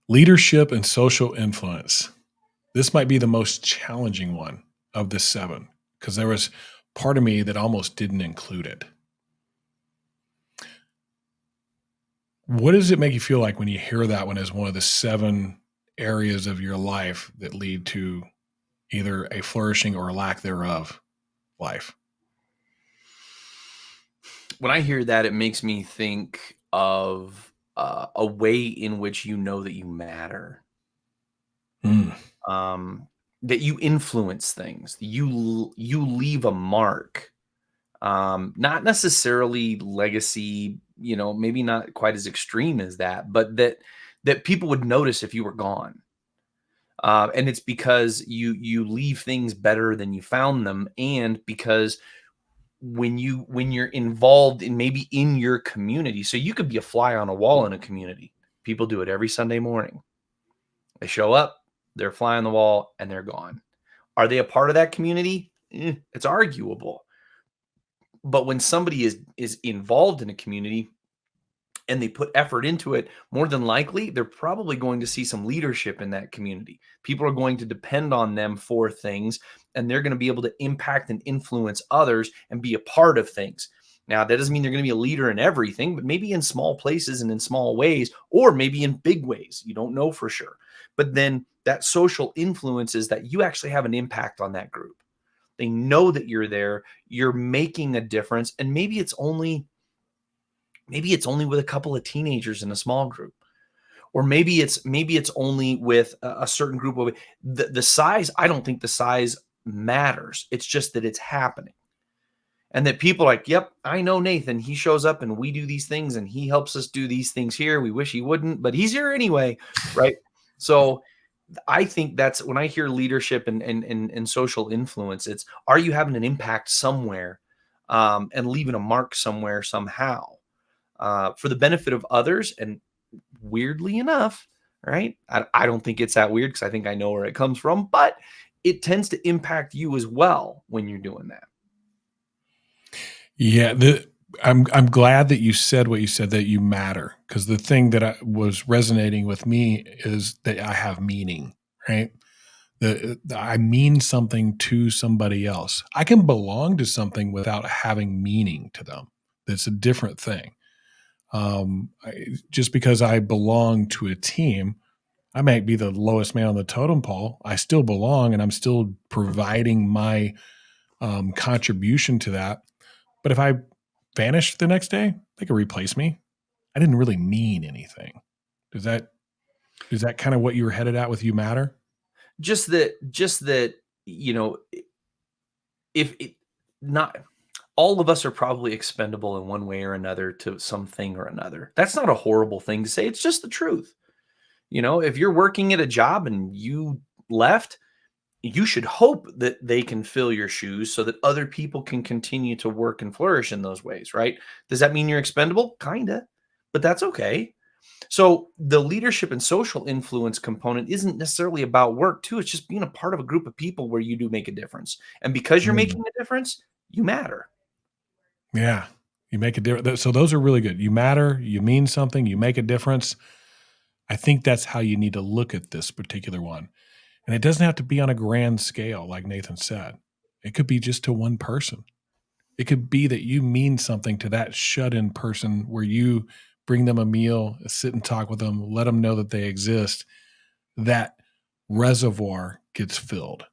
Leadership and social influence. This might be the most challenging one of the seven because there was part of me that almost didn't include it. What does it make you feel like when you hear that one as one of the seven areas of your life that lead to either a flourishing or lack thereof life? when I hear that, it makes me think of a way in which you know that you matter, Mm. um, that you influence things, you leave a mark. Not necessarily legacy, maybe not quite as extreme as that, but that people would notice if you were gone. And it's because you leave things better than you found them, and because when you're involved in maybe in your community, so you could be a fly on a wall in a community. People do it every Sunday morning. They show up, they're a fly on the wall, and they're gone. Are they a part of that community? It's arguable. But when somebody is involved in a community and they put effort into it, more than likely, they're probably going to see some leadership in that community. People are going to depend on them for things, and they're going to be able to impact and influence others and be a part of things. Now, that doesn't mean they're going to be a leader in everything, but maybe in small places and in small ways, or maybe in big ways. You don't know for sure. But then that social influence is that you actually have an impact on that group. They know that you're there, you're making a difference, and maybe it's only with a couple of teenagers in a small group, or maybe it's only with a certain group of the size. I don't think the size matters. It's just that it's happening, and that people are like, yep, I know Nathan. He shows up and we do these things, and he helps us do these things here. We wish he wouldn't, but he's here anyway, right? So I think that's when I hear leadership and social influence. It's, are you having an impact somewhere, and leaving a mark somewhere somehow, for the benefit of others? And weirdly enough, right? I don't think it's that weird, because I think I know where it comes from, but it tends to impact you as well when you're doing that. Yeah, I'm glad that you said what you said, that you matter, because the thing that was resonating with me is that I have meaning, right? I mean something to somebody else. I can belong to something without having meaning to them. That's a different thing. Just because I belong to a team, I might be the lowest man on the totem pole. I still belong, and I'm still providing my contribution to that. But if I vanish the next day, they could replace me. I didn't really mean anything. Does that is that kind of what you were headed at with you matter? Just that, you know, if it not all of us are probably expendable in one way or another to something or another. That's not a horrible thing to say. It's just the truth. If you're working at a job and you left, you should hope that they can fill your shoes so that other people can continue to work and flourish in those ways, right? Does that mean you're expendable? Kinda, but that's okay. So the leadership and social influence component isn't necessarily about work too. It's just being a part of a group of people where you do make a difference. And because you're Mm, making a difference, you matter. yeah, you make a difference. So those are really good. You matter. You mean something. You make a difference. I think that's how you need to look at this particular one. And it doesn't have to be on a grand scale, like Nathan said. It could be just to one person. It could be that you mean something to that shut in person where you bring them a meal, sit and talk with them, let them know that they exist. That reservoir gets filled.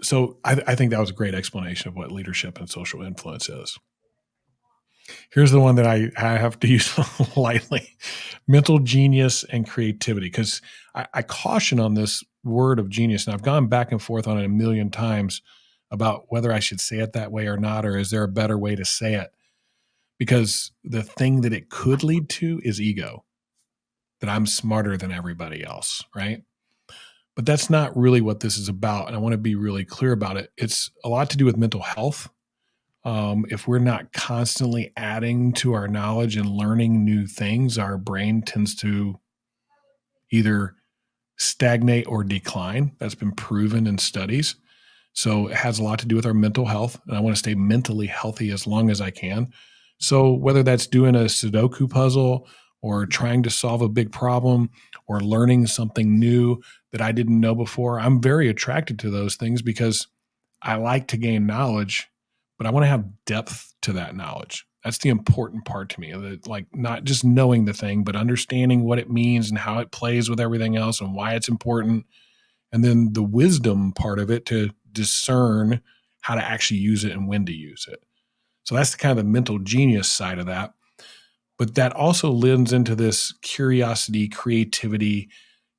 So I think that was a great explanation of what leadership and social influence is. Here's the one that I have to use lightly: mental genius and creativity. Because I caution on this word of genius, and I've gone back and forth on it a million times about whether I should say it that way or not, or is there a better way to say it? Because the thing that it could lead to is ego, that I'm smarter than everybody else, right? But that's not really what this is about. And I want to be really clear about it. It's a lot to do with mental health. If we're not constantly adding to our knowledge and learning new things, our brain tends to either stagnate or decline. That's been proven in studies. So it has a lot to do with our mental health. And I want to stay mentally healthy as long as I can. So whether that's doing a Sudoku puzzle or trying to solve a big problem or learning something new that I didn't know before, I'm very attracted to those things because I like to gain knowledge, but I want to have depth to that knowledge. That's the important part to me. Like not just knowing the thing, but understanding what it means and how it plays with everything else and why it's important. And then the wisdom part of it to discern how to actually use it and when to use it. So that's kind of the mental genius side of that. But that also lends into this curiosity, creativity.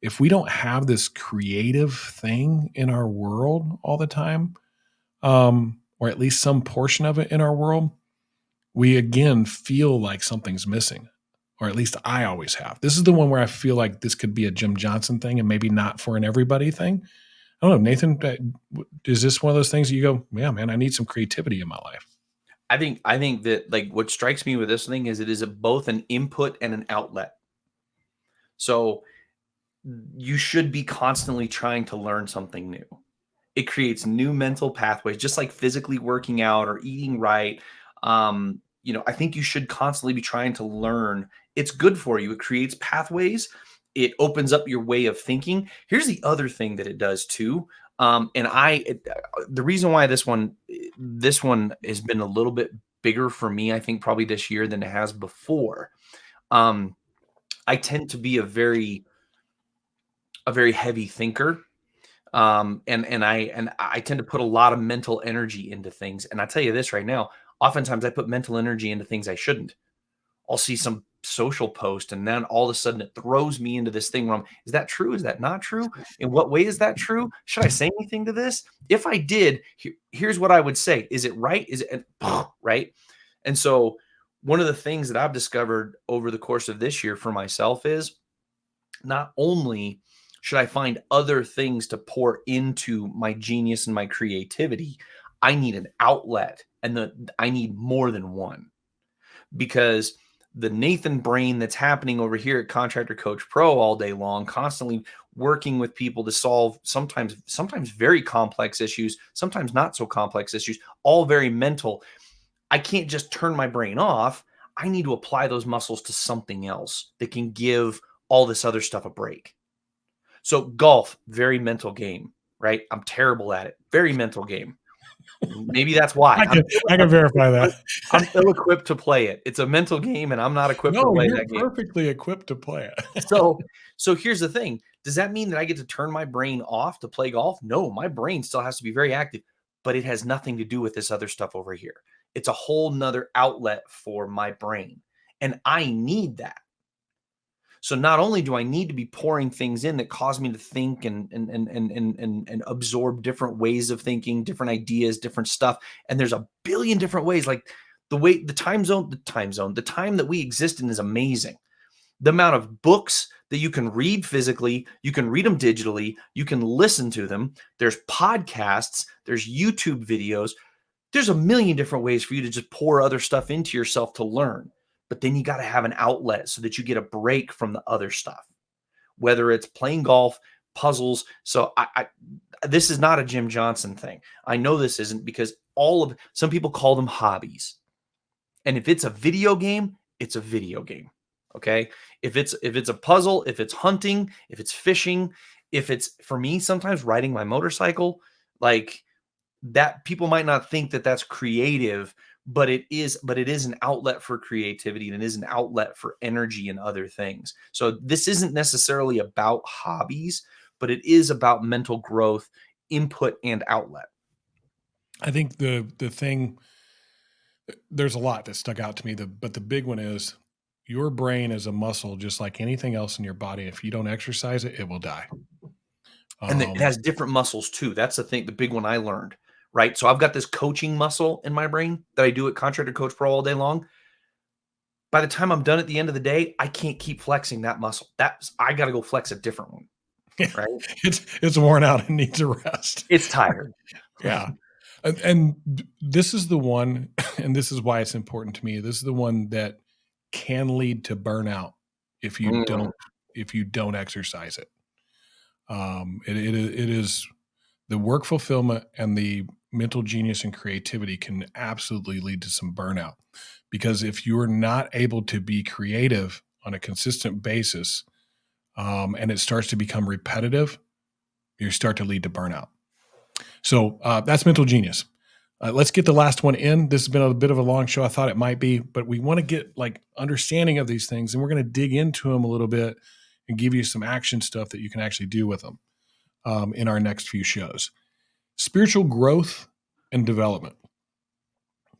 If we don't have this creative thing in our world all the time, or at least some portion of it in our world, we again feel like something's missing, or at least I always have. This is the one where I feel like this could be a Jim Johnson thing and maybe not for an everybody thing. I don't know, Nathan, is this one of those things that you go, yeah, man, I need some creativity in my life? I think that, like, what strikes me with this thing is it is both an input and an outlet. So you should be constantly trying to learn something new. It creates new mental pathways, just like physically working out or eating right. I think you should constantly be trying to learn. It's good for you. It creates pathways. It opens up your way of thinking. Here's the other thing that it does too. The reason why this one has been a little bit bigger for me, I think probably this year than it has before. Um, I tend to be a very heavy thinker, and I tend to put a lot of mental energy into things. And I tell you this right now, oftentimes I put mental energy into things I shouldn't. I'll see some social post, and then all of a sudden it throws me into this thing where is that true? Is that not true? In what way is that true? Should I say anything to this? If I did, here's what I would say. Is it right? Is it right? And so one of the things that I've discovered over the course of this year for myself is not only should I find other things to pour into my genius and my creativity, I need an outlet, and I need more than one, because the Nathan brain that's happening over here at Contractor Coach Pro all day long, constantly working with people to solve sometimes very complex issues, sometimes not so complex issues, all very mental. I can't just turn my brain off. I need to apply those muscles to something else that can give all this other stuff a break. So golf, very mental game, right? I'm terrible at it. Very mental game. Maybe that's why I can I can verify that. I'm ill-equipped to play it. It's a mental game, and I'm not equipped to No, play you're that game. perfectly equipped to play it. So, so here's the thing. Does that mean that I get to turn my brain off to play golf? No, my brain still has to be very active, but it has nothing to do with this other stuff over here. It's a whole nother outlet for my brain. And I need that. So not only do I need to be pouring things in that cause me to think and absorb different ways of thinking, different ideas, different stuff, and there's a billion different ways. Like the time that we exist in is amazing. The amount of books that you can read physically, you can read them digitally, you can listen to them. There's podcasts, there's YouTube videos. There's a million different ways for you to just pour other stuff into yourself to learn. But then you got to have an outlet so that you get a break from the other stuff, whether it's playing golf, puzzles. So this is not a Jim Johnson thing. I know this isn't, because some people call them hobbies. And if it's a video game, it's a video game. Okay. If it's a puzzle, if it's hunting, if it's fishing, if it's, for me, sometimes riding my motorcycle, like that, people might not think that that's creative, but it is an outlet for creativity, and it is an outlet for energy and other things. So this isn't necessarily about hobbies, but it is about mental growth, input, and outlet. I think the thing, there's a lot that stuck out to me, but the big one is your brain is a muscle just like anything else in your body. If you don't exercise it, it will die. And it Um, has different muscles too. That's the thing, the big one I learned, right? So I've got this coaching muscle in my brain that I do at Contractor Coach Pro all day long. By the time I'm done at the end of the day, I can't keep flexing that muscle. I got to go flex a different one, right? it's worn out and needs a rest. It's tired. Yeah. And this is the one, and this is why it's important to me. This is the one that can lead to burnout if you Mm. don't exercise it. It is the work fulfillment and the mental genius and creativity can absolutely lead to some burnout, because if you're not able to be creative on a consistent basis, and it starts to become repetitive, you start to lead to burnout. So that's mental genius. Let's get the last one in. This has been a bit of a long show. I thought it might be, but we want to get like understanding of these things, and we're going to dig into them a little bit and give you some action stuff that you can actually do with them in our next few shows. Spiritual growth and development.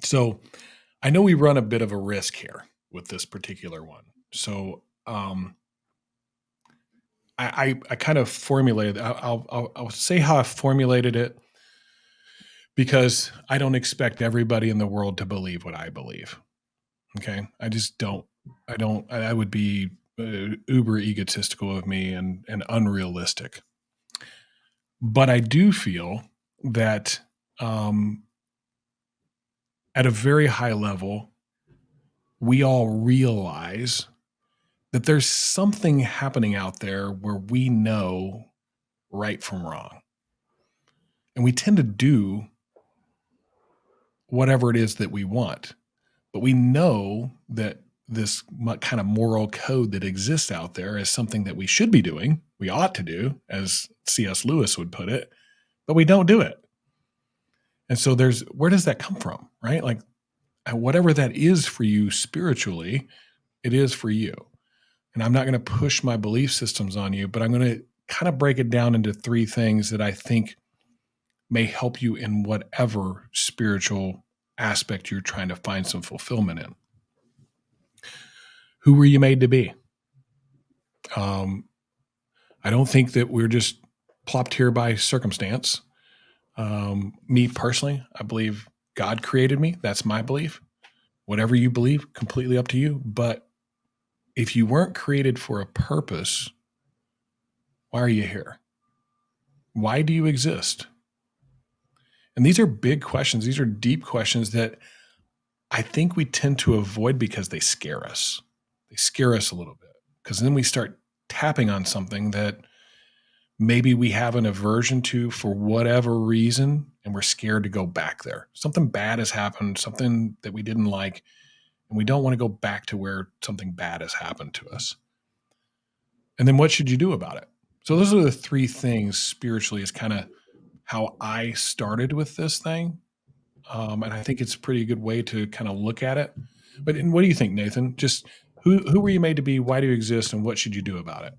So I know we run a bit of a risk here with this particular one. So I kind of formulated. I'll say how I formulated it because I don't expect everybody in the world to believe what I believe. Okay, I just don't. I don't. I would be uber egotistical of me and unrealistic. But I do feel that um, at a very high level, we all realize that there's something happening out there where we know right from wrong. And we tend to do whatever it is that we want. But we know that this kind of moral code that exists out there is something that we should be doing, we ought to do, as C.S. Lewis would put it, but we don't do it. And so where does that come from, right? Like whatever that is for you spiritually, it is for you. And I'm not going to push my belief systems on you, but I'm going to kind of break it down into three things that I think may help you in whatever spiritual aspect you're trying to find some fulfillment in. Who were you made to be? I don't think that we're just plopped here by circumstance. Me personally, I believe God created me. That's my belief. Whatever you believe, completely up to you. But if you weren't created for a purpose, why are you here? Why do you exist? And these are big questions. These are deep questions that I think we tend to avoid because they scare us. They scare us a little bit because then we start tapping on something that maybe we have an aversion to for whatever reason, and we're scared to go back there. Something bad has happened, something that we didn't like, and we don't want to go back to where something bad has happened to us. And then what should you do about it? So those are the three things spiritually is kind of how I started with this thing. And I think it's a pretty good way to kind of look at it. But what do you think, Nathan? Just who were you made to be? Why do you exist? And what should you do about it?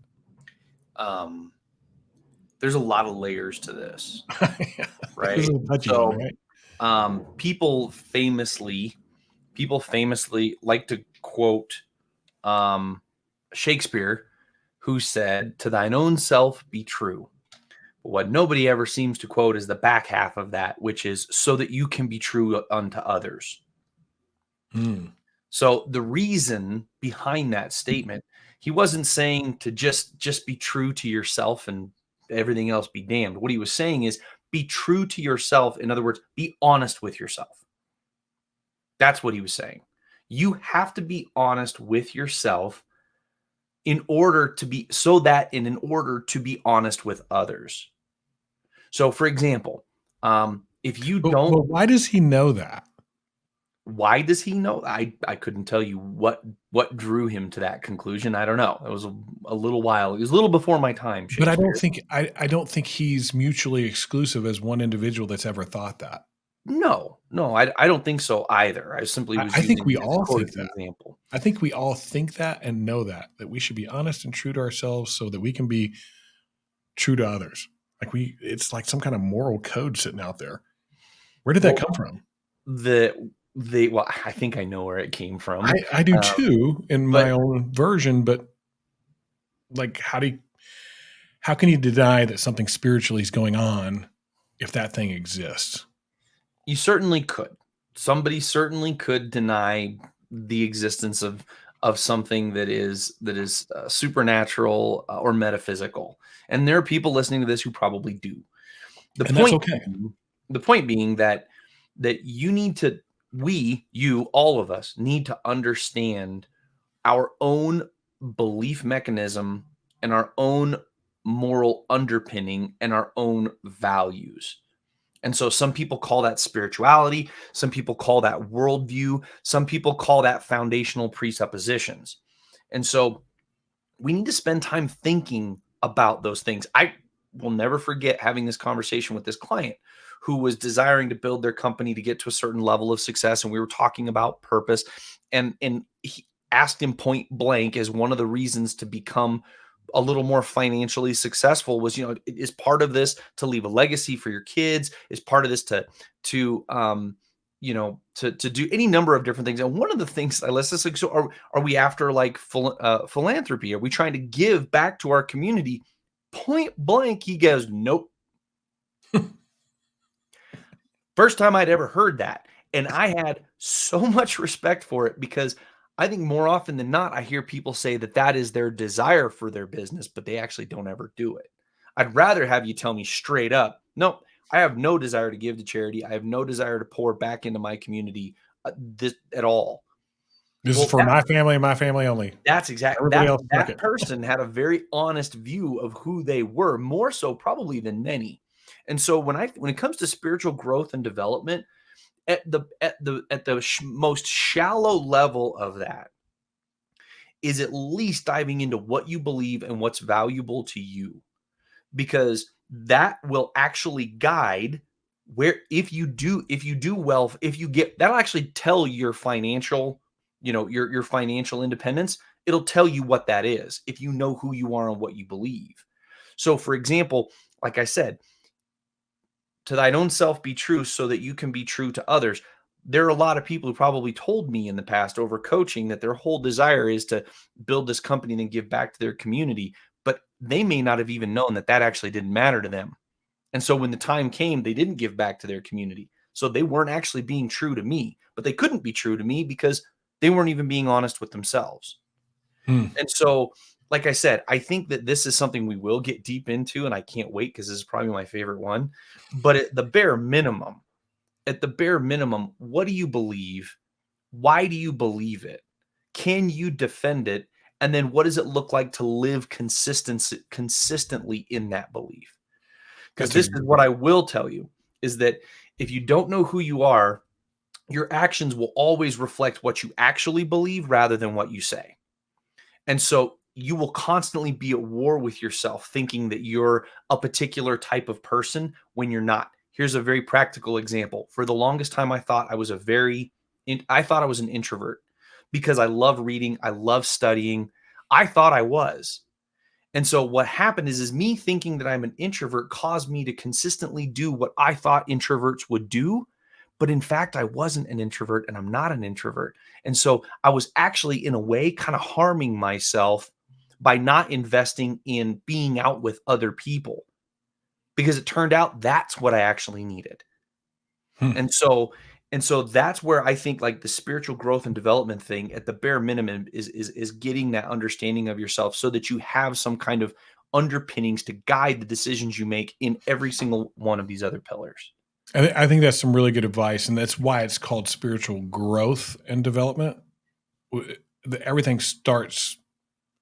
Um, there's a lot of layers to this, Yeah, this is right? a touchy one, So, right? people famously like to quote um, Shakespeare, who said, "To thine own self be true." But what nobody ever seems to quote is the back half of that, which is so that you can be true unto others. Hmm. So the reason behind that statement, he wasn't saying to just be true to yourself and everything else be damned. What he was saying is be true to yourself. In other words, be honest with yourself. That's what he was saying. You have to be honest with yourself in order to be in order to be honest with others. So for example, if you don't, But why does he know that? why does he know? I couldn't tell you what drew him to that conclusion. I don't know. It was a little while. It was a little before my time, But Shakespeare. I don't think he's mutually exclusive as one individual that's ever thought that. No, no, I don't think so either. I simply was I think using we his all quote think as an that. example. I think we all think that and know that we should be honest and true to ourselves so that we can be true to others. It's like some kind of moral code sitting out there. Where did that Well, come from? well, I think I know where it came from. I do Um, too in but my own version, but like how can you deny that something spiritually is going on if that thing exists? you certainly could. Somebody certainly could deny the existence of something that is supernatural or metaphysical. And there are people listening to this who probably do. The And that's point okay. the point being that you need to you, all of us need to understand our own belief mechanism and our own moral underpinning and our own values. And so some people call that spirituality, some people call that worldview, some people call that foundational presuppositions. And so we need to spend time thinking about those things. I will never forget having this conversation with this client who was desiring to build their company to get to a certain level of success, and we were talking about purpose, and he asked him point blank as one of the reasons to become a little more financially successful was, is part of this to leave a legacy for your kids, is part of this to to do any number of different things. And one of the things I let's just like, so are we after like philanthropy? Are we trying to give back to our community? Point blank, he goes, nope. First time I'd ever heard that. And I had so much respect for it because I think more often than not, I hear people say that that is their desire for their business, but they actually don't ever do it. I'd rather have you tell me straight up, no, I have no desire to give to charity. I have no desire to pour back into my community this, at all. This is Well, for my family and my family only. that's exact Everybody that else, suck that it. person had a very honest view of who they were, more so probably than many. And so when it comes to spiritual growth and development, at the most shallow level of that is at least diving into what you believe and what's valuable to you, because that will actually guide where if you do well, if you get that'll actually tell your financial, your financial independence. It'll tell you what that is if you know who you are and what you believe. So for example, like I said, to thine own self be true so that you can be true to others. There are a lot of people who probably told me in the past over coaching that their whole desire is to build this company and then give back to their community, but they may not have even known that that actually didn't matter to them. And so when the time came, they didn't give back to their community. So they weren't actually being true to me, but they couldn't be true to me because they weren't even being honest with themselves. Hmm. And so, like I said, I think that this is something we will get deep into, and I can't wait because this is probably my favorite one. But at the bare minimum, what do you believe? Why do you believe it? Can you defend it? And then what does it look like to live consistently in that belief? Because That's a this is what I will tell you is that if you don't know who you are, your actions will always reflect what you actually believe rather than what you say. And so you will constantly be at war with yourself, thinking that you're a particular type of person when you're not. Here's a very practical example. For the longest time, I thought I was an introvert because I love reading, I love studying. I thought I was. And so what happened is me thinking that I'm an introvert caused me to consistently do what I thought introverts would do. But in fact, I wasn't an introvert and I'm not an introvert. And so I was actually, in a way, kind of harming myself by not investing in being out with other people because it turned out that's what I actually needed. Hmm. And so that's where I think like the spiritual growth and development thing at the bare minimum is getting that understanding of yourself so that you have some kind of underpinnings to guide the decisions you make in every single one of these other pillars. I think that's some really good advice, and that's why it's called spiritual growth and development. Everything starts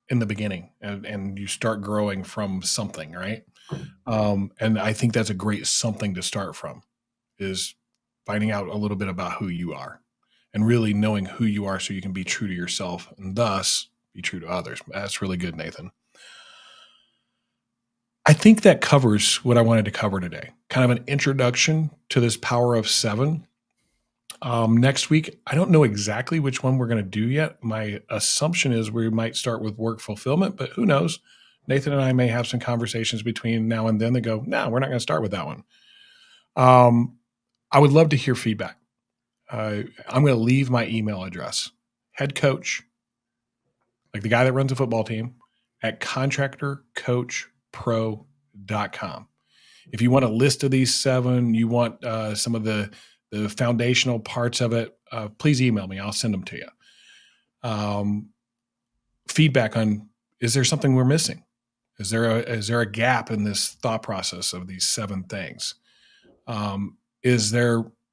in the beginning, and you start growing from something, right? And I think that's a great something to start from is finding out a little bit about who you are and really knowing who you are so you can be true to yourself and thus be true to others. That's really good, Nathan. I think that covers what I wanted to cover today. Kind of an introduction to this power of seven. Next week, I don't know exactly which one we're going to do yet. My assumption is we might start with work fulfillment, but who knows? Nathan and I may have some conversations between now and then that go, no, we're not going to start with that one. I would love to hear feedback. I'm going to leave my email address, head coach, like the guy that runs a football team, at contractorcoachpro.com. If you want a list of these seven, you want some of the foundational parts of it, please email me. I'll send them to you. Feedback on, is there something we're missing? Is there a gap in this thought process of these seven things?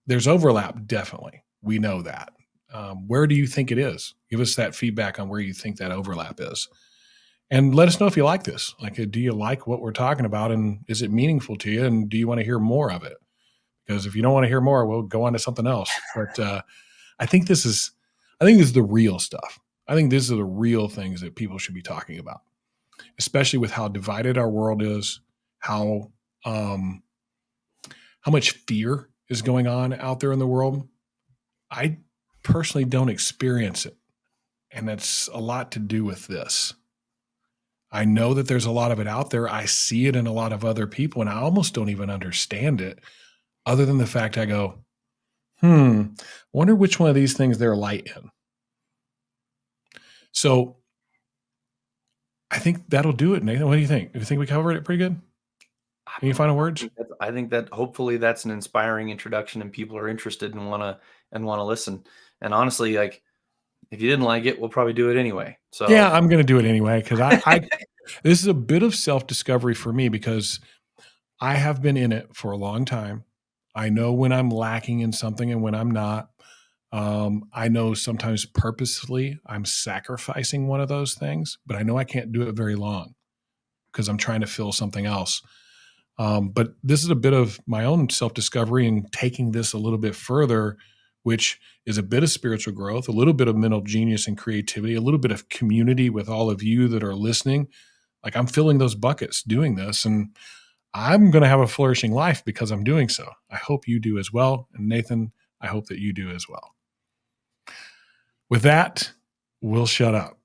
There's overlap? Definitely. We know that. Where do you think it is? Give us that feedback on where you think that overlap is. And let us know if you like this. Like, do you like what we're talking about? And is it meaningful to you? And do you want to hear more of it? Because if you don't want to hear more, we'll go on to something else. But I think this is the real stuff. I think these are the real things that people should be talking about, especially with how divided our world is, how much fear is going on out there in the world. I personally don't experience it. And that's a lot to do with this. I know that there's a lot of it out there. I see it in a lot of other people, and I almost don't even understand it other than the fact I go, Wonder which one of these things they're light in. So I think that'll do it, Nathan. What do you think? Do you think we covered it pretty good? Any final words? I think that hopefully that's an inspiring introduction and people are interested and wanna listen. And honestly, like, if you didn't like it, we'll probably do it anyway. Yeah, So I'm gonna do it anyway because I this is a bit of self-discovery for me because I have been in it for a long time. I know when I'm lacking in something and when I'm not. I know sometimes purposefully I'm sacrificing one of those things, but I know I can't do it very long because I'm trying to fill something else. But this is a bit of my own self discovery and taking this a little bit further, which is a bit of spiritual growth, a little bit of mental genius and creativity, a little bit of community with all of you that are listening. Like I'm filling those buckets doing this, and I'm going to have a flourishing life because I'm doing so. I hope you do as well. And Nathan, I hope that you do as well. With that, we'll shut up.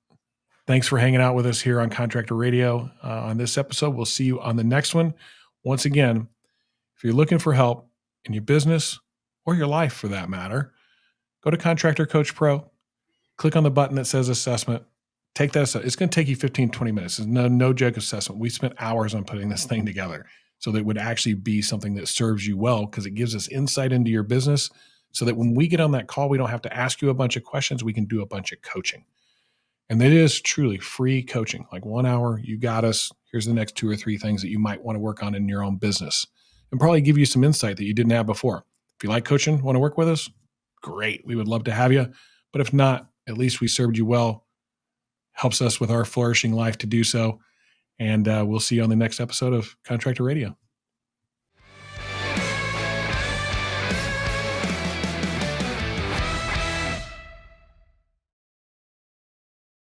Thanks for hanging out with us here on Contractor Radio on this episode. We'll see you on the next one. Once again, if you're looking for help in your business or your life for that matter, go to Contractor Coach Pro, click on the button that says assessment. Take that. It's going to take you 15, 20 minutes. It's no joke assessment. We spent hours on putting this thing together so that it would actually be something that serves you well because it gives us insight into your business so that when we get on that call, we don't have to ask you a bunch of questions. We can do a bunch of coaching. And it is truly free coaching, like 1 hour. You got us. Here's the next 2 or 3 things that you might want to work on in your own business and probably give you some insight that you didn't have before. If you like coaching, want to work with us, great. We would love to have you. But if not, at least we served you well. Helps us with our flourishing life to do so. And we'll see you on the next episode of Contractor Radio.